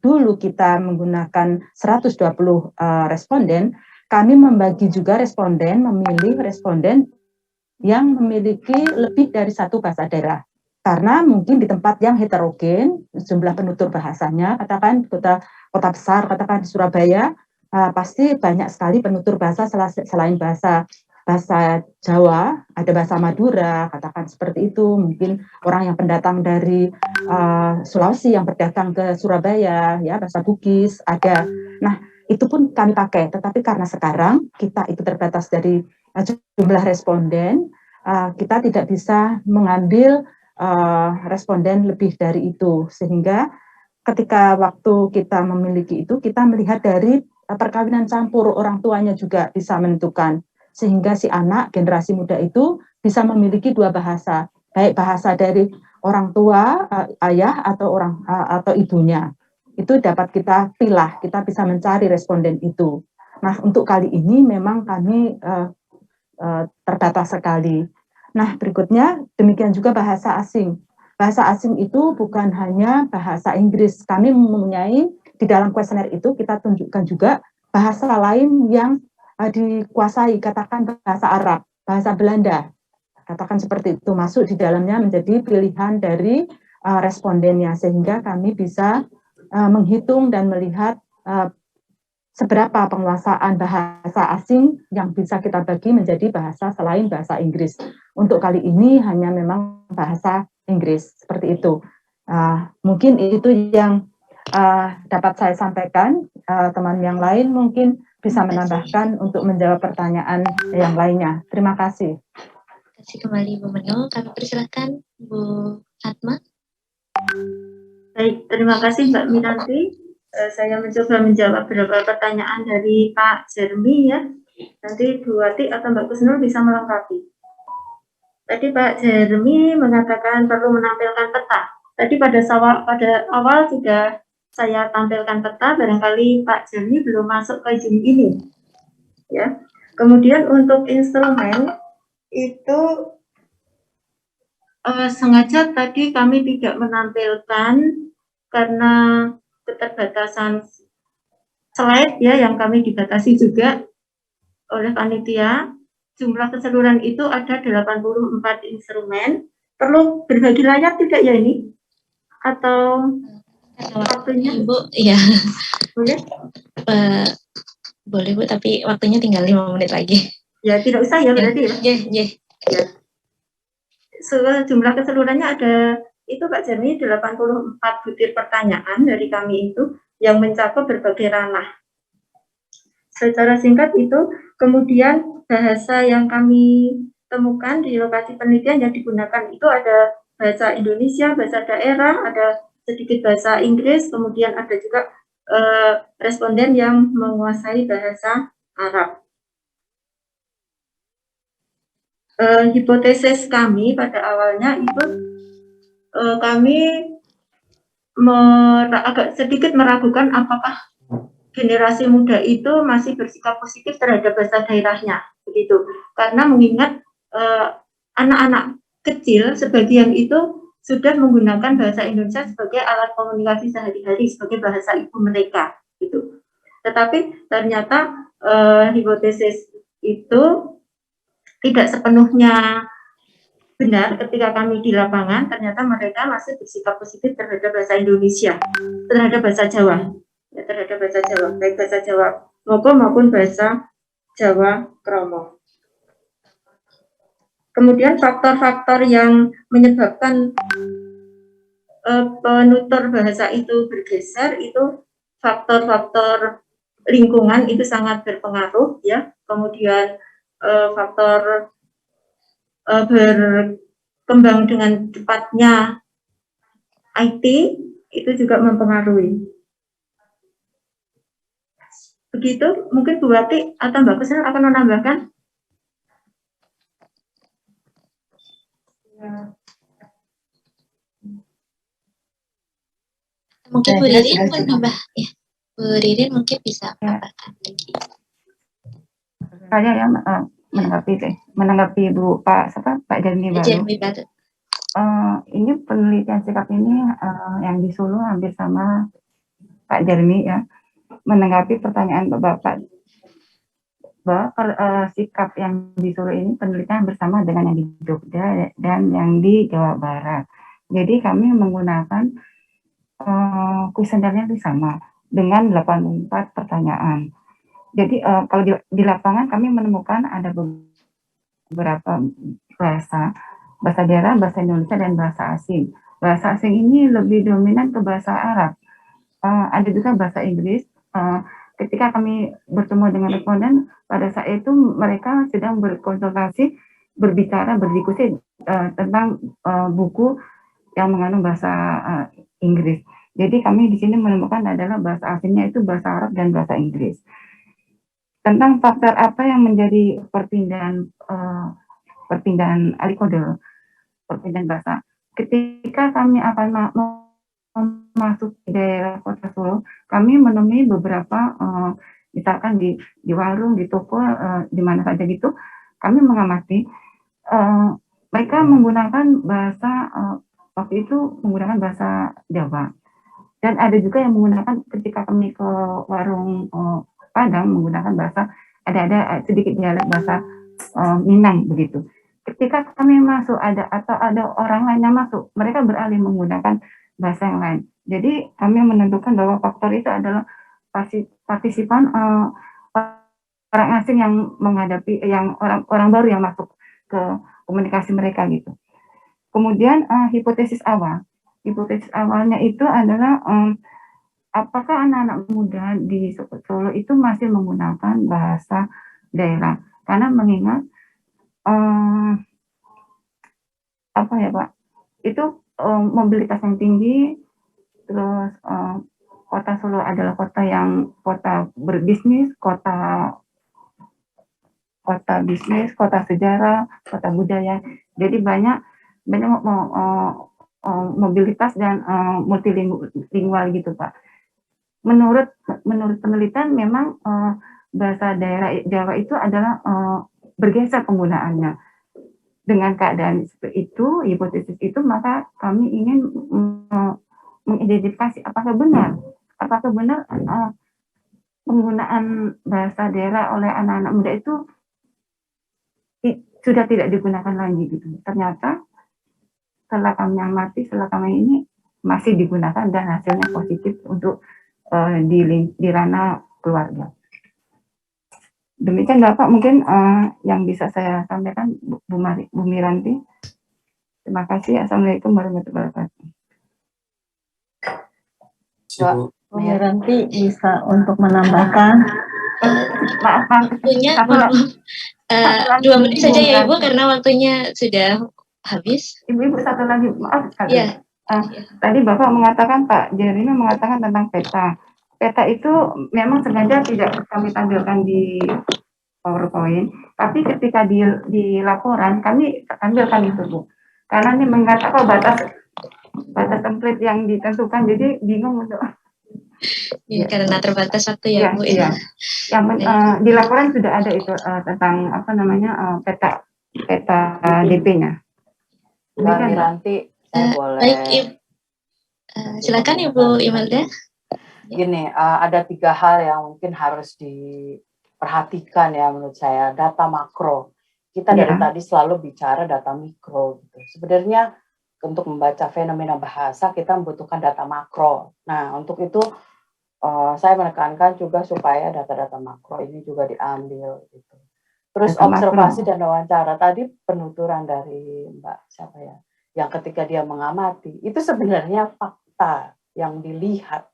dulu kita menggunakan 120 responden, kami membagi juga responden, memilih responden yang memiliki lebih dari satu bahasa daerah. Karena mungkin di tempat yang heterogen, jumlah penutur bahasanya, katakan kota besar, katakan di Surabaya, pasti banyak sekali penutur bahasa selain bahasa Jawa, ada bahasa Madura, katakan seperti itu. Mungkin orang yang pendatang dari Sulawesi yang berdatang ke Surabaya, ya bahasa Bugis ada. Nah, itu pun kami pakai. Tetapi karena sekarang kita itu terbatas dari jumlah responden, kita tidak bisa mengambil responden lebih dari itu. Sehingga ketika waktu kita memiliki itu, kita melihat dari perkawinan campur, orang tuanya juga bisa menentukan. Sehingga si anak generasi muda itu bisa memiliki dua bahasa, baik bahasa dari orang tua, ayah atau ibunya. Itu dapat kita pilah, kita bisa mencari responden itu. Nah, untuk kali ini memang kami terbatas sekali. Nah, berikutnya demikian juga bahasa asing. Bahasa asing itu bukan hanya bahasa Inggris. Kami mempunyai di dalam kuesioner itu kita tunjukkan juga bahasa lain yang dikuasai, katakan bahasa Arab, bahasa Belanda, katakan seperti itu, masuk di dalamnya menjadi pilihan dari respondennya, sehingga kami bisa menghitung dan melihat seberapa penguasaan bahasa asing yang bisa kita bagi menjadi bahasa selain bahasa Inggris. Untuk kali ini hanya memang bahasa Inggris, seperti itu. Mungkin itu yang dapat saya sampaikan. Teman yang lain mungkin bisa menambahkan untuk menjawab pertanyaan yang lainnya. Terima kasih. Terima kasih kembali Bu Meno. Kami persilakan Bu Fatma. Baik, terima kasih Mbak Miranti. Saya mencoba menjawab beberapa pertanyaan dari Pak Jeremy ya. Nanti Bu Wati atau Mbak Kusnul bisa melengkapi. Tadi Pak Jeremy mengatakan perlu menampilkan peta. Tadi pada awal sudah saya tampilkan peta, barangkali Pak Jeremy belum masuk ke Zoom ini. Ya. Kemudian untuk instrumen itu sengaja tadi kami tidak menampilkan karena keterbatasan slide ya yang kami dibatasi juga oleh panitia. Jumlah keseluruhan itu ada 84 instrumen. Perlu berbagi layar tidak ya ini? Atau waktunya? Ibu, ya. Boleh? Boleh Bu, tapi waktunya tinggal 5 menit lagi. Ya, tidak usah ya berarti ya? Ya. Jumlah keseluruhannya ada, itu Pak Jeremy 84 butir pertanyaan dari kami itu yang mencakup berbagai ranah. Secara singkat itu, kemudian bahasa yang kami temukan di lokasi penelitian yang digunakan itu ada bahasa Indonesia, bahasa daerah, ada sedikit bahasa Inggris, kemudian ada juga responden yang menguasai bahasa Arab. Hipotesis kami pada awalnya itu kami agak sedikit meragukan apakah generasi muda itu masih bersikap positif terhadap bahasa daerahnya, begitu. Karena mengingat anak-anak kecil sebagian itu sudah menggunakan bahasa Indonesia sebagai alat komunikasi sehari-hari, sebagai bahasa ibu mereka, gitu. Tetapi ternyata hipotesis itu tidak sepenuhnya benar ketika kami di lapangan. Ternyata mereka masih bersikap positif terhadap bahasa Indonesia, terhadap bahasa Jawa, ya, terhadap bahasa Jawa, baik bahasa Jawa Moko maupun bahasa Jawa Kromo. Kemudian faktor-faktor yang menyebabkan penutur bahasa itu bergeser itu faktor-faktor lingkungan itu sangat berpengaruh ya. Kemudian faktor berkembang dengan cepatnya IT itu juga mempengaruhi. Begitu, mungkin Bu Wati atau Mbak Kusnul akan menambahkan. Mungkin Bu Ririn menambah ya. Bu Ririn mungkin bisa menambahkan lagi. Saya yang menanggapi deh. menanggapi Pak Jeremy baru. Jeremy baru. Ini penelitian sikap ini yang di Solo hampir sama Pak Jeremy ya, menanggapi pertanyaan Bapak bahwa sikap yang di Solo ini penelitian bersama dengan yang di Jogja dan yang di Jawa Barat. Jadi kami menggunakan kuesionernya itu sama dengan 84 pertanyaan. Jadi kalau di lapangan kami menemukan ada beberapa bahasa daerah, bahasa Indonesia, dan bahasa asing. Bahasa asing ini lebih dominan ke bahasa Arab. Ada juga bahasa Inggris. Ketika kami bertemu dengan responden, pada saat itu mereka sedang berkonsultasi, berdiskusi tentang buku yang mengandung bahasa Inggris. Jadi kami di sini menemukan adalah bahasa asingnya itu bahasa Arab dan bahasa Inggris. Tentang faktor apa yang menjadi perpindahan alih kode, perpindahan bahasa. Ketika kami akan masuk daerah Kota Solo, kami menemui beberapa misalkan di warung, di toko, di mana saja gitu, kami mengamati mereka menggunakan bahasa waktu itu menggunakan bahasa Jawa, dan ada juga yang menggunakan ketika kami ke warung Padang menggunakan bahasa ada sedikit dialek bahasa Minang begitu. Ketika kami masuk ada orang lain yang masuk, mereka beralih menggunakan bahasa yang lain. Jadi kami menentukan bahwa faktor itu adalah partisipan orang asing yang menghadapi orang baru yang masuk ke komunikasi mereka gitu. Kemudian hipotesis awalnya itu adalah apakah anak-anak muda di Solo itu masih menggunakan bahasa daerah, karena mengingat itu mobilitas yang tinggi, terus kota Solo adalah kota berbisnis, kota bisnis, kota sejarah, kota budaya. Jadi banyak mobilitas dan multilingual gitu Pak. Menurut penelitian memang bahasa daerah Jawa itu adalah bergeser penggunaannya. Dengan keadaan seperti itu, hipotesis itu, maka kami ingin mengidentifikasi apakah benar penggunaan bahasa daerah oleh anak-anak muda itu sudah tidak digunakan lagi gitu. Ternyata setelah kami amati, setelah kami ini masih digunakan dan hasilnya positif untuk di ranah keluarga. Demikian Bapak mungkin yang bisa saya sampaikan, Bu Miranti. Terima kasih. Assalamualaikum warahmatullahi wabarakatuh. Bu Miranti bisa untuk menambahkan. Maaf, waktunya 2 menit saja ya Ibu, karena waktunya sudah habis. Ibu satu lagi, maaf sekali. Ya. Tadi Bapak mengatakan, Pak Jeremy mengatakan tentang peta. Peta itu memang sengaja tidak kami tampilkan di PowerPoint, tapi ketika di laporan kami tampilkan itu Bu. Karena ini mengatakan batas template yang ditentukan, jadi bingung untuk. Ya, karena terbatas waktu ya Bu. Iya. Yang di laporan sudah ada itu tentang peta DP-nya. Mbak Miranti, saya boleh. Baik, silakan Ibu Imelda. Gini, ada 3 hal yang mungkin harus diperhatikan ya menurut saya. Data makro. Kita dari tadi selalu bicara data mikro gitu. Sebenarnya untuk membaca fenomena bahasa kita membutuhkan data makro. Nah, untuk itu saya menekankan juga supaya data-data makro ini juga diambil gitu. Terus data observasi makro dan wawancara. Tadi penuturan dari Mbak siapa ya? Yang ketika dia mengamati, itu sebenarnya fakta yang dilihat,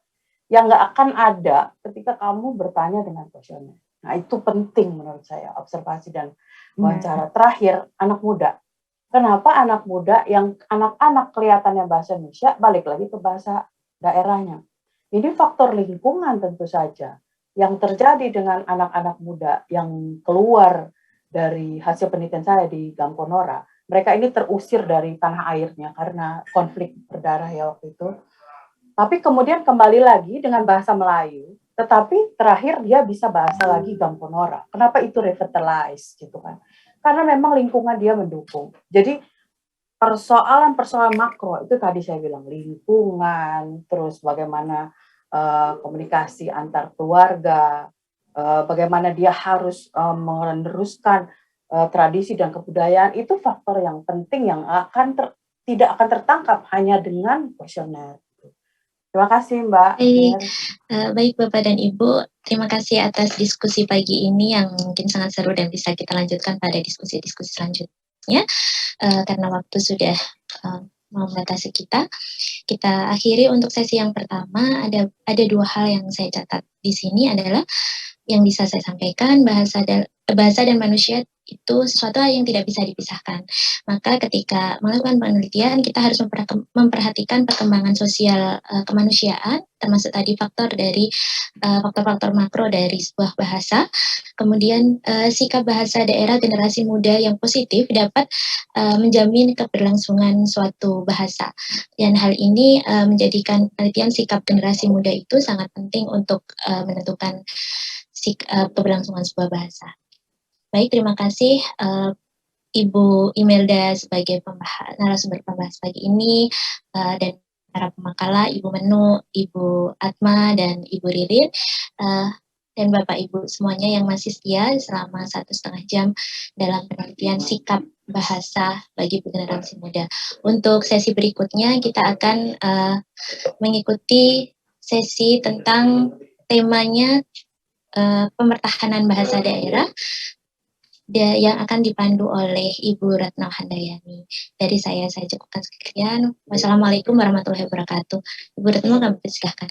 yang nggak akan ada ketika kamu bertanya dengan kuesioner. Nah, itu penting menurut saya, observasi dan wawancara. Terakhir, anak muda. Kenapa anak muda yang anak-anak kelihatannya bahasa Indonesia, balik lagi ke bahasa daerahnya. Ini faktor lingkungan tentu saja. Yang terjadi dengan anak-anak muda yang keluar dari hasil penelitian saya di Gamkonora, mereka ini terusir dari tanah airnya karena konflik berdarah ya waktu itu. Tapi kemudian kembali lagi dengan bahasa Melayu, tetapi terakhir dia bisa bahasa lagi Gamkonora. Kenapa itu revitalize gitu kan? karena memang lingkungan dia mendukung. Jadi persoalan-persoalan makro itu tadi saya bilang lingkungan, terus bagaimana komunikasi antar keluarga, bagaimana dia harus meneruskan tradisi dan kebudayaan, itu faktor yang penting yang tidak akan tertangkap hanya dengan kuesioner. Terima kasih Mbak. Baik Bapak dan Ibu, terima kasih atas diskusi pagi ini yang mungkin sangat seru dan bisa kita lanjutkan pada diskusi-diskusi selanjutnya. Karena waktu sudah membatasi kita. Kita akhiri untuk sesi yang pertama. Ada dua hal yang saya catat di sini adalah yang bisa saya sampaikan, bahasa dan manusia itu sesuatu yang tidak bisa dipisahkan. Maka ketika melakukan penelitian, kita harus memperhatikan perkembangan sosial kemanusiaan, termasuk tadi faktor-faktor makro dari sebuah bahasa. Kemudian sikap bahasa daerah generasi muda yang positif dapat menjamin keberlangsungan suatu bahasa. Dan hal ini menjadikan penelitian sikap generasi muda itu sangat penting untuk menentukan keberlangsungan sebuah bahasa. Baik, terima kasih Ibu Imelda sebagai narasumber pembahas pagi ini, dan para pemakala, Ibu Menu, Ibu Atma, dan Ibu Ririn, dan Bapak Ibu semuanya yang masih setia selama 1,5 jam dalam penelitian sikap bahasa bagi generasi muda. Untuk sesi berikutnya kita akan mengikuti sesi tentang temanya pemertahanan bahasa daerah yang akan dipandu oleh Ibu Retno Handayani. Dari saya cukupkan sekian. Wassalamualaikum warahmatullahi wabarakatuh. Ibu Retno, kami persilahkan.